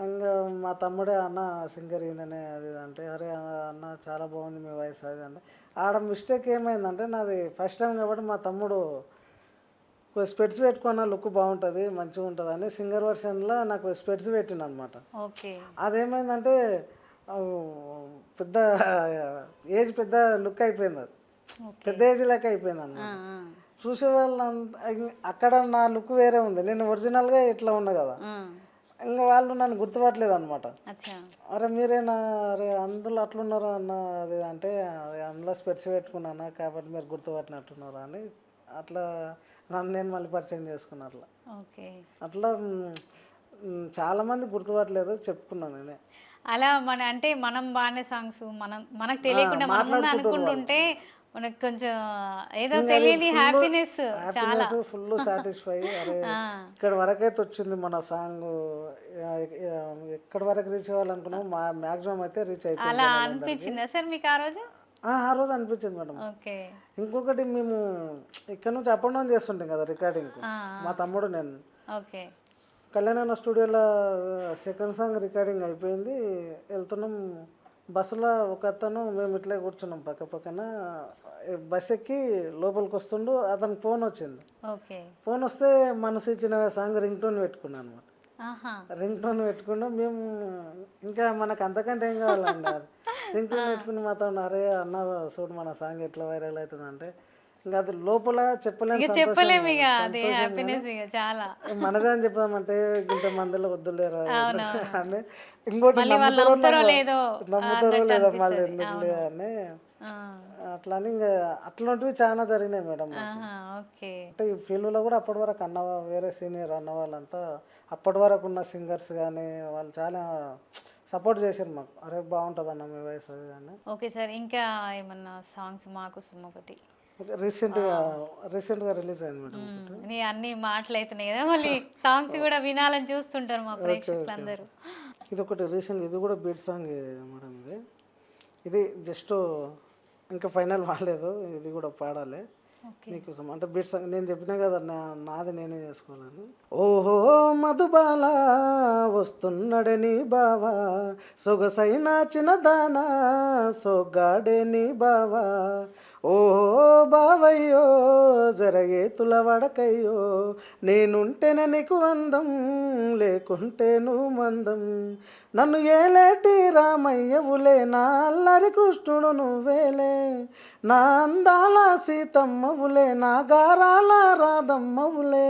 S2: ఇంకా మా తమ్ముడే అన్న సింగర్ ఈయననే అది అంటే, అరే అన్న చాలా బాగుంది మీ వాయిస్ అది అంటే. ఆడ మిస్టేక్ ఏమైందంటే నాది ఫస్ట్ టైం కాబట్టి మా తమ్ముడు స్పెట్స్ పెట్టుకున్న లుక్ బాగుంటుంది మంచిగా ఉంటుంది అని సింగర్ వర్షన్లో నాకు స్పెట్స్ పెట్టిన అనమాట. అదేమైందంటే పెద్ద ఏజ్ పెద్ద లుక్ అయిపోయింది, అది పెద్ద ఏజ్ లెక్క అయిపోయింది అన్నమాట. చూసే వాళ్ళు అక్కడ నా లుక్ వేరే ఉంది, నేను ఒరిజినల్గా ఇట్లా ఉన్నా కదా. ఇంకా వాళ్ళు నన్ను గుర్తుపట్టలేదు అనమాట.
S1: అచ్చా.
S2: అరే మీరేనా, అరే అందులో అట్లున్నారా అన్న, అది అంటే అది అందులో స్పెట్స్ పెట్టుకున్నానా కాబట్టి మీరు గుర్తుపట్టినట్టున్నారా అని అట్లా నన్ను నేను మళ్ళీ పరిచయం చేసుకున్నా. అట్లా
S1: ఓకే.
S2: అట్లా చాలామంది గుర్తుపట్టలేదు, చెప్పుకున్నాను నేనే.
S1: అలా అంటే మనం బాగానే సాంగ్స్ మనకు తెలియకుండా మన ముందు అనుకుంటుంటే మనకు కొంచెం ఏదో తెలియని హ్యాపీనెస్ చాలా
S2: ఫుల్ సాటిస్ఫై. అరే ఇక్కడ వరకైతే వచ్చింది మన సాంగ్, ఎక్కడి వరకు రీచ్ అవ్వాలనుకున్నాం మ్యాక్సిమం అయితే రీచ్ అయిపోయింది.
S1: అలా అనిపించిందా సార్ మీకు ఆ రోజు?
S2: ఆ రోజు అనిపించింది మేడం.
S1: ఓకే.
S2: ఇంకొకటి మేము ఇక్కడ నుంచి అప్ అండ్ డౌన్ చేస్తుంటాం కదా రికార్డింగ్, మా తమ్ముడు నేను.
S1: ఓకే.
S2: కళ్యాణ స్టూడియోలో సెకండ్ సాంగ్ రికార్డింగ్ అయిపోయింది, వెళ్తున్నాం బస్సులో. ఒక అతను మేము ఇట్లా కూర్చున్నాం పక్క పక్కన, బస్ ఎక్కి లోపలికి వస్తుండు, అతనికి ఫోన్ వచ్చింది.
S1: ఓకే.
S2: ఫోన్ వస్తే మనసు ఇచ్చిన సాంగ్ రింగ్ టోన్ పెట్టుకున్నాను అనమాట. రింగ్ టోన్ పెట్టుకున్నాం మేము, ఇంకా మనకు అంతకంటే ఏం కావాలండి. అది రింగ్ టోన్ పెట్టుకుని మాతో అరే అన్న చూడు మన సాంగ్ ఎట్లా వైరల్ అవుతుంది అంటే, ఇంకా అది లోపల చెప్పలేము, మనదే అని చెప్దామంటే ఇంత మందిలో వద్దులేరా అని, ఇంకోటి నమ్ముతారో లేదో మళ్ళీ ఎందుకు అని అట్లా అని. ఇంకా అట్లాంటివి చాలా జరిగినాయి మేడం. అంటే ఈ ఫీల్డ్లో కూడా అప్పటి వరకు వేరే సీనియర్ అన్న వాళ్ళంతా అప్పటి వరకు ఉన్న సింగర్స్ కానీ వాళ్ళు చాలా సపోర్ట్ చేశారు మాకు. అరే బాగుంటుంది అన్న మీ వయసు అది అని.
S1: ఓకే సార్, ఇంకా ఏమన్నా సాంగ్స్ మాకోసం ఒకటి
S2: రీసెంట్గా రిలీజ్ అయింది మేడం.
S1: నీ అన్ని మాటలు అవుతున్నాయి కదా, మళ్ళీ సాంగ్స్ కూడా వినాలని చూస్తుంటారు మా ప్రేక్షకులు అందరూ.
S2: ఇది ఒకటి రీసెంట్, ఇది కూడా బీట్ సాంగ్ మేడం. ఇది జస్ట్ ఇంకా ఫైనల్ వాడలేదు, ఇది కూడా పాడాలి మీకోసం. అంటే బీట్ సాంగ్ నేను చెప్పినా కదా నాది నేనే చేసుకోవాలని. ఓహో మధుబాల వస్తున్నాడే నీ బావా, సొగసైన చిన్నదానా సొగ్గాడే నీ బావా, ఓహో బావయ్యో జరగేతుల వడకయ్యో, నేనుంటేనే నీకు అందం లేకుంటే నువ్వు మందం, నన్ను ఏలేటి రామయ్యవులే నా అల్లరి కృష్ణుడు నువ్వేలే, నా అందాల సీతమ్మవులే నా గారాల రాధమ్మవులే,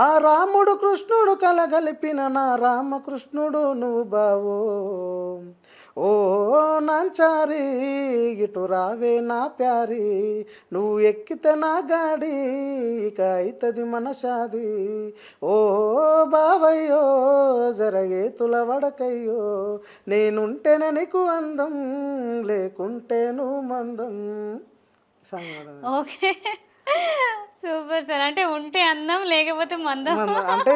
S2: ఆ రాముడు కృష్ణుడు కలగలిపిన నా రామకృష్ణుడు నువ్వు బావో, ఓ నాంచారి ఇటు రావే నా ప్యారి, నువ్వు ఎక్కితే నా గాడి ఇక అవుతుంది మన షాది, ఓ బావయ్యో జరగేతుల వడకయ్యో, నేనుంటేనే నీకు అందం లేకుంటే నువ్వు మందం.
S1: Okay super sir. అంటే ఉంటే అందం లేకపోతే మందం
S2: అంటే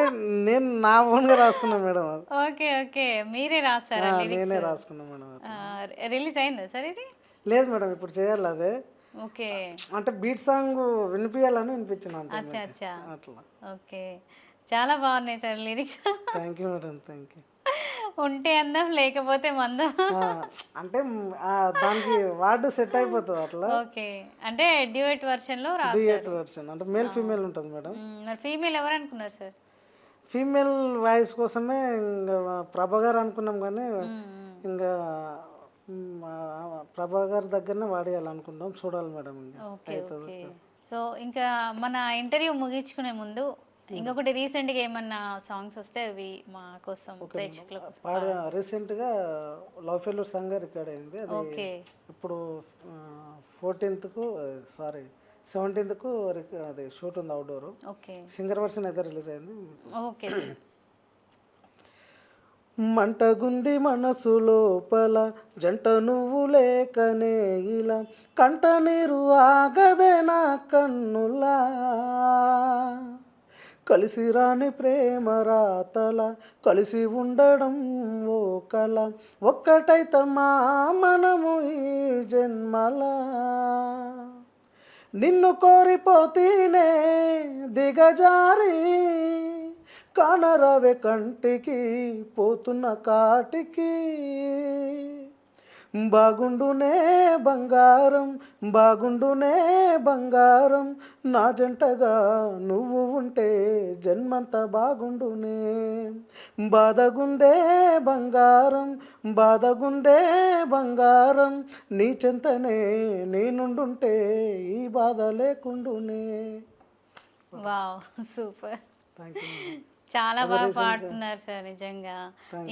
S2: నేను నా ఓన్గా రాసుకున్నాను మేడం.
S1: ఓకే ఓకే, మీరే రాసారా?
S2: నేనే రాసుకున్నా మేడం.
S1: రిలీజ్ అయిందా సార్ ఇది?
S2: లేదు మేడం, ఇప్పుడు చేయాలి అదే.
S1: ఓకే.
S2: అంటే బీట్ సాంగ్ వినిపించాలని వినిపించిన.
S1: అచ్చా అచ్చా, అట్లా. ఓకే, చాలా బాగున్నాయి sir lyrics.
S2: Thank you madam, thank you.
S1: ఉంటే అందం లేకపోతే మందం
S2: అంటే దానికి వార్డు సెట్ అయిపోతుంది అట్లా.
S1: ఓకే, అంటే డ్యూయట్ వర్షన్ లో
S2: డ్యూయట్ వర్షన్ అంటే మేల్ ఫీమేల్ ఉంటుంది మేడం.
S1: మరి ఫీమేల్ ఎవరు అనుకున్నారు సార్?
S2: ఫీమేల్ వాయిస్ కోసమే ఇంకా ప్రభాకర్ అనుకున్నాం, కానీ ఇంకా ప్రభాకర్ దగ్గరనే వాడేయాలనుకుంటాం, చూడాలి మేడం.
S1: సో ఇంకా మన ఇంటర్వ్యూ ముగించుకునే ముందు ఇంకొకటి రీసెంట్గా ఏమన్నా సాంగ్స్ వస్తే అవి మా కోసం ప్రేక్షకులకు.
S2: రీసెంట్గా లవ్ ఫెయిల్యూర్ సాంగ్ రికార్డ్ అయింది, అది ఇప్పుడు 14th 17th అది షూట్ ఉంది అవుట్డోర్. సింగర్ వర్షన్ అయితే రిలీజ్ అయింది.
S1: ఓకే.
S2: మంటగుంది మనసు లోపల జంట నువ్వు లేకనే ఇలా, కంట నీరు ఆగదే నా కన్నులా, కలిసి రాని ప్రేమ రాతల కలిసి ఉండడం ఓ కల, ఒక్కటైతే మా మనము ఈ జన్మల, నిన్ను కోరిపోతీనే దిగజారి, కానరవే కంటికి పోతున్న కాటికి, బాగుండునే బంగారం బాగుండునే బంగారం, నా జంటగా నువ్వు ఉంటే జన్మంతా బాగుండునే, బాధగుందే బంగారం బాధగుందే బంగారం, నీ చెంతనే నేనుండుంటే ఈ బాధ లేకుండునే.
S1: వావ్ సూపర్, చాలా బాగా పాడుతున్నారు సార్ నిజంగా.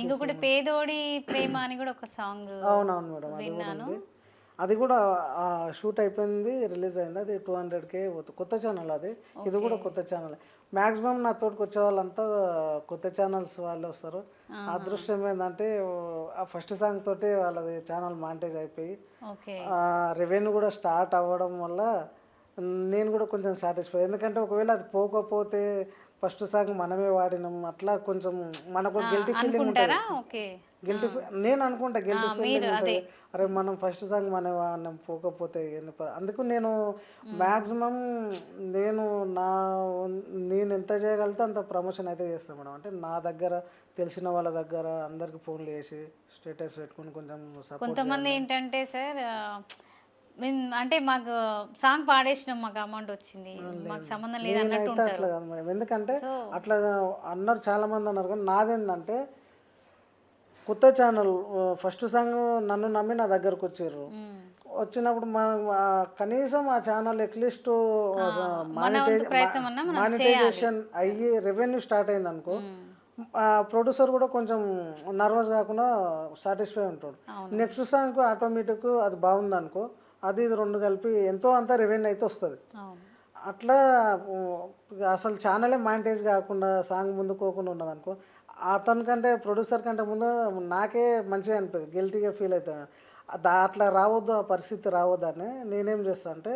S1: ఇంకొకటి పేదోడి ప్రేమ అని కూడా ఒక సాంగ్
S2: అవునవును మేడం, అది కూడా
S1: విన్నాను.
S2: ఉంది. అది కూడా షూట్ అయిపోయింది, రిలీజ్ అయింది. అది 200K కొత్త ఛానల్ అది. ఇది కూడా కొత్త ఛానల్. మ్యాక్సిమం నా తోటికి వచ్చే వాళ్ళంతా కొత్త ఛానల్స్ వాళ్ళే వస్తారు. అదృష్టం ఏంటంటే ఆ ఫస్ట్ సాంగ్ తోటి వాళ్ళది ఛానల్ మానిటైజ్ అయిపోయి
S1: ఓకే.
S2: రెవెన్యూ కూడా స్టార్ట్ అవ్వడం వల్ల నేను కూడా కొంచెం సాటిస్ఫై. ఎందుకంటే ఒకవేళ అది పోకపోతే ఫస్ట్ సాంగ్ మనమే వాడినాం అట్లా కొంచెం మనకు గిల్టీ ఫీలింగ్ ఉంటుంది.
S1: అనుకుంటారా? ఓకే.
S2: గిల్టీ నేను అనుకుంటా గిల్టీ ఫీలింగ్ ఉంటుంది. అరే మనం ఫస్ట్ సాంగ్ మనం పోకపోతే ఎందుకు. అందుకు నేను మ్యాక్సిమం నేను నేను ఎంత చేయగలిగితే అంత ప్రమోషన్ అయితే చేస్తాను మేడం. అంటే నా దగ్గర తెలిసిన వాళ్ళ దగ్గర అందరికి ఫోన్లు చేసి స్టేటస్ పెట్టుకుని కొంచెం సపోర్ట్.
S1: కొంతమంది ఏంటంటే సార్ అంటే మాకు సాంగ్ పాడేసినాం, మాకు అమౌంట్ వచ్చింది, మాకు సంబంధం లేదు అన్నట్టు
S2: నేనైతే అట్లా కాదు మేడం. ఎందుకంటే అట్లా అన్నారు చాలా మంది అన్నారు. కానీ నాదేంటంటే కొత్త ఛానల్ ఫస్ట్ సాంగ్ నన్ను నమ్మి నా దగ్గరకు వచ్చారు. వచ్చినప్పుడు మనం కనీసం ఆ ఛానల్ అట్లీస్ట్ మానిటైజేషన్ అయ్యి రెవెన్యూ స్టార్ట్ అయింది అనుకో, ప్రొడ్యూసర్ కూడా కొంచెం నర్వస్ కాకుండా సాటిస్ఫై ఉంటాడు. నెక్స్ట్ సాంగ్ ఆటోమేటిక్ అది బాగుంది అనుకో, అది ఇది రెండు కలిపి ఎంతో అంత రెవెన్యూ అయితే వస్తుంది. అట్లా అసలు ఛానలే మానిటైజ్ కాకుండా సాంగ్ ముందుకోకుండా ఉన్నది అనుకో, అతనికంటే ప్రొడ్యూసర్ కంటే ముందు నాకే మంచిగా అనిపిస్తుంది, గిల్టీగా ఫీల్ అవుతాను. అట్లా రావద్దు, ఆ పరిస్థితి రావద్దని నేనేం చేస్తాను అంటే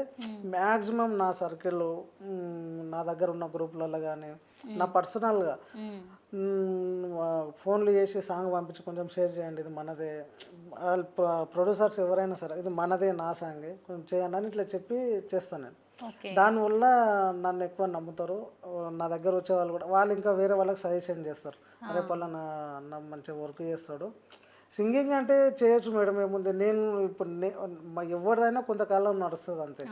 S2: మ్యాక్సిమం నా సర్కిల్, నా దగ్గర ఉన్న గ్రూప్లలో కానీ నా పర్సనల్గా ఫోన్లు చేసి సాంగ్ పంపించి కొంచెం షేర్ చేయండి, ఇది మనదే. ప్రొడ్యూసర్స్ ఎవరైనా సరే ఇది మనదే, నా సాంగే, కొంచెం చేయండి అని ఇట్లా చెప్పి చేస్తాను నేను. దానివల్ల నన్ను ఎక్కువ నమ్ముతారు. నా దగ్గర వచ్చే వాళ్ళు కూడా వాళ్ళు ఇంకా వేరే వాళ్ళకి సజెషన్ చేస్తారు, అరే పలానా అన్న మంచిగా వర్క్ చేస్తాడు. సింగింగ్ అంటే చేయొచ్చు మేడం, ఏముంది. నేను ఇప్పుడు ఎవరిదైనా కొంతకాలం నడుస్తుంది అంతే.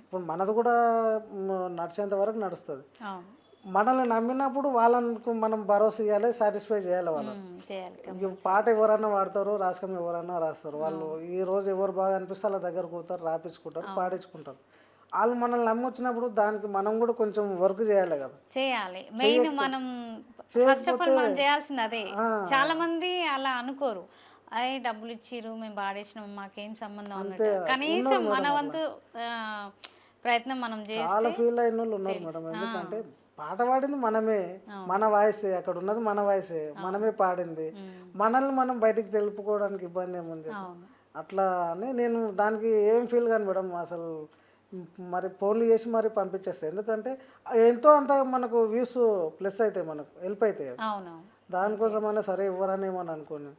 S2: ఇప్పుడు మనది కూడా నడిచేంత వరకు నడుస్తుంది. మనల్ని నమ్మినప్పుడు వాళ్ళకు మనం భరోసా ఇవ్వాలి, సాటిస్ఫై చేయాలి. వాళ్ళు పాట ఎవరన్నా వాడతారు, రాసుకం ఎవరన్నా రాస్తారు. వాళ్ళు ఈ రోజు ఎవరు బాగా అనిపిస్తే వాళ్ళ దగ్గర పోతారు, రాపించుకుంటారు, పాడించుకుంటారు. వాళ్ళు మనల్ని నమ్మి వచ్చినప్పుడు దానికి మనం కూడా కొంచెం వర్క్ చేయాలి కదా.
S1: చేయాలి. మెయిన్ మనం ఫస్ట్ ఆఫ్ ఆల్ మనం చేయాల్సింది అదే. చాలా మంది అలా అనుకోరు, అదే డబ్బులు ఇచ్చిరు మేము పాడేసినాం మాకేం సంబంధం అన్నట్టు. కనీసం మన వంతు ప్రయత్నం మనం చేస్తే
S2: చాలా ఫీల్ అయిన వాళ్ళు ఉన్నారు మేడం. ఎందుకంటే పాట పాడింది మనమే, మన వాయిసే, అక్కడ ఉన్నది మన వాయిసే, మనమే పాడింది. మనల్ని మనం బయటికి తెలుపుకోవడానికి ఇబ్బంది ఏముంది. అట్లా అని నేను దానికి ఏం ఫీల్ కాను మేడం. అసలు మరి ఫోన్లు చేసి మరి పంపించేస్తాయి. ఎందుకంటే ఎంతో అంత మనకు వ్యూస్ ప్లస్ అవుతాయి, మనకు హెల్ప్ అవుతాయి. దానికోసమైనా సరే ఇవ్వరనేమని అనుకోని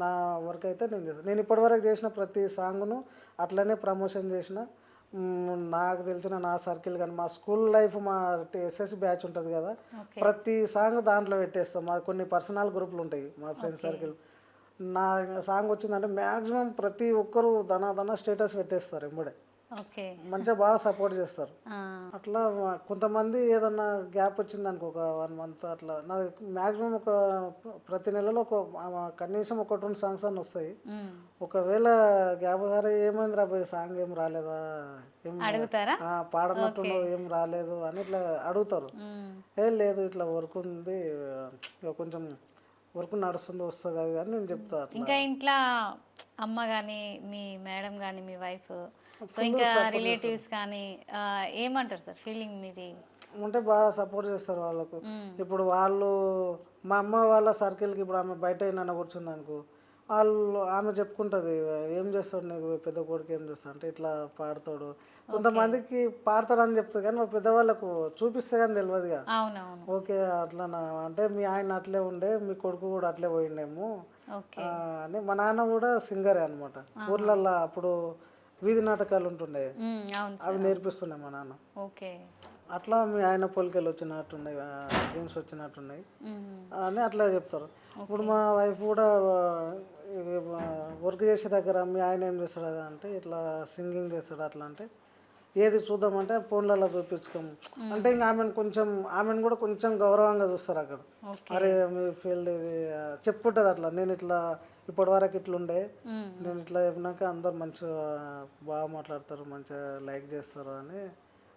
S2: నా వర్క్ అయితే నేను చేస్తాను. నేను ఇప్పటివరకు చేసిన ప్రతి సాంగ్ను అట్లనే ప్రమోషన్ చేసిన. నాకు తెలిసిన నా సర్కిల్ కానీ మా స్కూల్ లైఫ్, మా ఎస్ఎస్సి బ్యాచ్ ఉంటుంది కదా, ప్రతి సాంగ్ దాంట్లో పెట్టేస్తాం. మా కొన్ని పర్సనల్ గ్రూపులు ఉంటాయి మా ఫ్రెండ్స్ సర్కిల్. నా సాంగ్ వచ్చిందంటే మ్యాక్సిమం ప్రతి ఒక్కరు ధన స్టేటస్ పెట్టేస్తారు, ఎంబడే మంచిగా బాగా సపోర్ట్ చేస్తారు. అట్లా కొంతమంది ఏదన్నా గ్యాప్ వచ్చింది అనుకో, ఒక 1 month అట్లా, నాకు మ్యాక్సిమం ఒక ప్రతి నెలలో ఒక కనీసం 1-2 సాంగ్స్ అని వస్తాయి. ఒకవేళ గ్యాప్ సరే ఏమైంది రా పోయి సాంగ్ ఏం రాలేదా, ఏం పాడనట్టు ఏం రాలేదు అని ఇట్లా అడుగుతారు. ఏం లేదు ఇట్లా వర్క్ ఉంది, కొంచెం వర్క్ నడుస్తుంది, వస్తుంది అది అని నేను చెప్తా.
S1: ఇంకా ఇంట్లో అమ్మ కానీ మీ మేడం కానీ మీ వైఫ్, సో ఇంకా రిలేటివ్స్ కానీ ఏమంటారు సార్ ఫీలింగ్ మీది?
S2: ఉంటే బాగా సపోర్ట్ చేస్తారు వాళ్ళకు. ఇప్పుడు వాళ్ళు మా అమ్మ వాళ్ళ సర్కిల్కి ఇప్పుడు ఆమె బయట నన్ను కూర్చుంది అనుకో, వాళ్ళు ఆమె చెప్పుకుంటుంది, ఏం చేస్తాడు నీకు పెద్ద కొడుకు, ఏం చేస్తాడు అంటే ఇట్లా పాడతాడు. కొంతమందికి పాడతాడని చెప్తుంది కానీ మా పెద్దవాళ్ళకు చూపిస్తే కానీ తెలియదుగా. ఓకే అట్లా అంటే మీ ఆయన అట్లే ఉండే, మీ కొడుకు కూడా అట్లే పోయిండేమో అని. మా నాన్న కూడా సింగరే అనమాట. ఊర్లల్లో అప్పుడు వీధి నాటకాలు ఉంటుండే, అవి నేర్పిస్తుండే మా నాన్న. అట్లా మీ ఆయన పొలికలు వచ్చినట్టున్నాయి, జీన్స్ వచ్చినట్టున్నాయి అని అట్లా చెప్తారు. ఇప్పుడు మా వైఫ్ కూడా వర్క్ చేసే దగ్గర మీ ఆయన ఏం చేస్తాడు అది అంటే ఇట్లా సింగింగ్ చేస్తాడు అట్లా అంటే, ఏది చూద్దామంటే ఫోన్లలో చూపించుకోము అంటే ఇంకా ఆమెను కూడా కొంచెం గౌరవంగా చూస్తారు అక్కడ. అరే మీ ఫీల్డ్ ఇది చెప్పుకుంటుంది అట్లా, నేను ఇట్లా ఇప్పటి వరకు ఇట్లుండే, నేను ఇట్లా చెప్పినాక అందరు మంచిగా బాగా మాట్లాడతారు, మంచిగా లైక్ చేస్తారు అని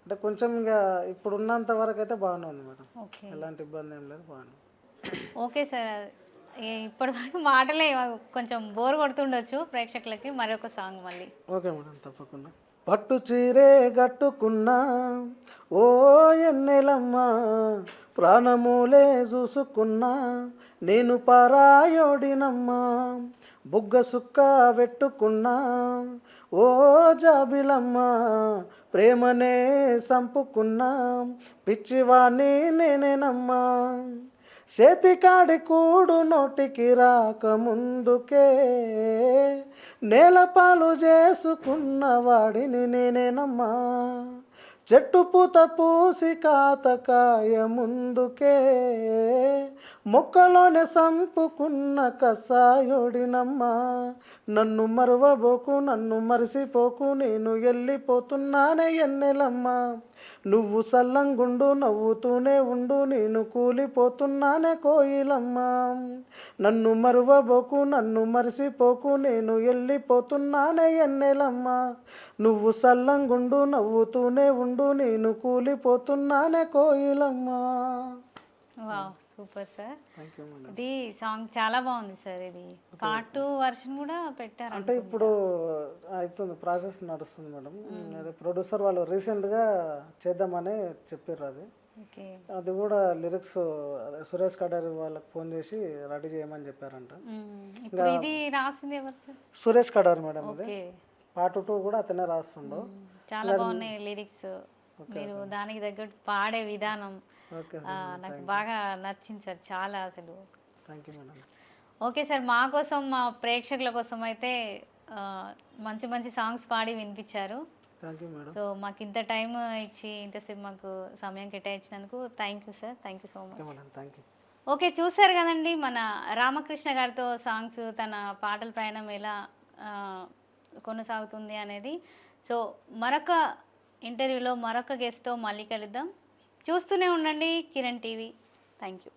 S2: అంటే కొంచెం ఇక ఇప్పుడు ఉన్నంత వరకు అయితే బాగానే ఉంది మేడం,
S1: ఓకే
S2: ఎలాంటి ఇబ్బంది ఏం లేదు, బాగానే ఉంది.
S1: Okay sir. ఇప్పటివరకు మాటలే కొంచెం బోర్ కొడుతుండొచ్చు ప్రేక్షకులకి. మరొక సాంగ్ మళ్ళీ.
S2: ఓకే మేడం, తప్పకుండా. పట్టు చీరే గట్టుకున్నా ఓ ఎన్నెలమ్మ, ప్రాణమూలే చూసుకున్నా నేను పారాయోడినమ్మా, బుగ్గ సుక్క పెట్టుకున్నా ఓ జాబిలమ్మ, ప్రేమనే సంపుకున్నా పిచ్చివాణ్ణి నేనేనమ్మా, చేతికాడి కూడు నోటికి రాక ముందుకే నేలపాలు చేసుకున్న వాడిని నేనేనమ్మా, చెట్టు పూత పూసి కాతకాయ ముందుకే మొక్కలోనే సంపుకున్న కసాయోడినమ్మా, నన్ను మరువబోకు నన్ను మరిసిపోకు నేను వెళ్ళిపోతున్నానే ఎన్నెలమ్మా, నువ్వు సల్లంగుండు నవ్వుతూనే ఉండు నేను కూలిపోతున్నానే కోయిలమ్మా, నన్ను మరువబోకు నన్ను మరిసిపోకు నేను వెళ్ళిపోతున్నానే ఎన్నెలమ్మా, నువ్వు సల్లంగుండు నవ్వుతూనే ఉండు నేను కూలిపోతున్నానే కోయిలమ్మా.
S1: Wow, super sir.
S2: Thank you madam.
S1: ఇది సాంగ్ చాలా బాగుంది సార్. ఇది పార్ట్ 2 వర్షన్ కూడా పెట్టారు
S2: అంటే ఇప్పుడు అవుతుంది, ప్రాసెస్ నడుస్తుంది మేడం. అదే ప్రొడ్యూసర్ వాళ్ళు రీసెంట్గా చేద్దామని చెప్పారు,
S1: ఓకే.
S2: అది కూడా లిరిక్స్ సురేష్ కడారి వాళ్ళకి ఫోన్ చేసి రెడీ చేయమని చెప్పారంట.
S1: ఇప్పుడు ఇది రాసింది ఎవరు సార్?
S2: సురేష్ కడారి మేడం. అది
S1: ఓకే.
S2: పార్ట్ 2 కూడా అతనే రాస్తుండో.
S1: చాలా బాగున్నాయి లిరిక్స్. మీరు దానికి తగ్గట్టు పాడే విధానం
S2: ఓకే
S1: నాకు బాగా నచ్చింది సార్, చాలా అసలు.
S2: Thank you madam.
S1: Okay sir, మా కోసం మా ప్రేక్షకుల కోసం అయితే మంచి మంచి సాంగ్స్ పాడి వినిపించారు.
S2: Thank you madam.
S1: సో మాకు ఇంత టైం ఇచ్చి ఇంతసేపు మాకు సమయం కేటాయించినందుకు thank you sir. Thank you so much.
S2: Thank you.
S1: Okay, చూసారు కదండి మన రామకృష్ణ గారితో సాంగ్స్, తన పాటల ప్రయాణం ఎలా కొనసాగుతుంది అనేది. సో మరొక ఇంటర్వ్యూలో మరొక గెస్ట్తో మళ్ళీ కలుద్దాం. చూస్తూనే ఉండండి కిరణ్ టీవీ. Thank you.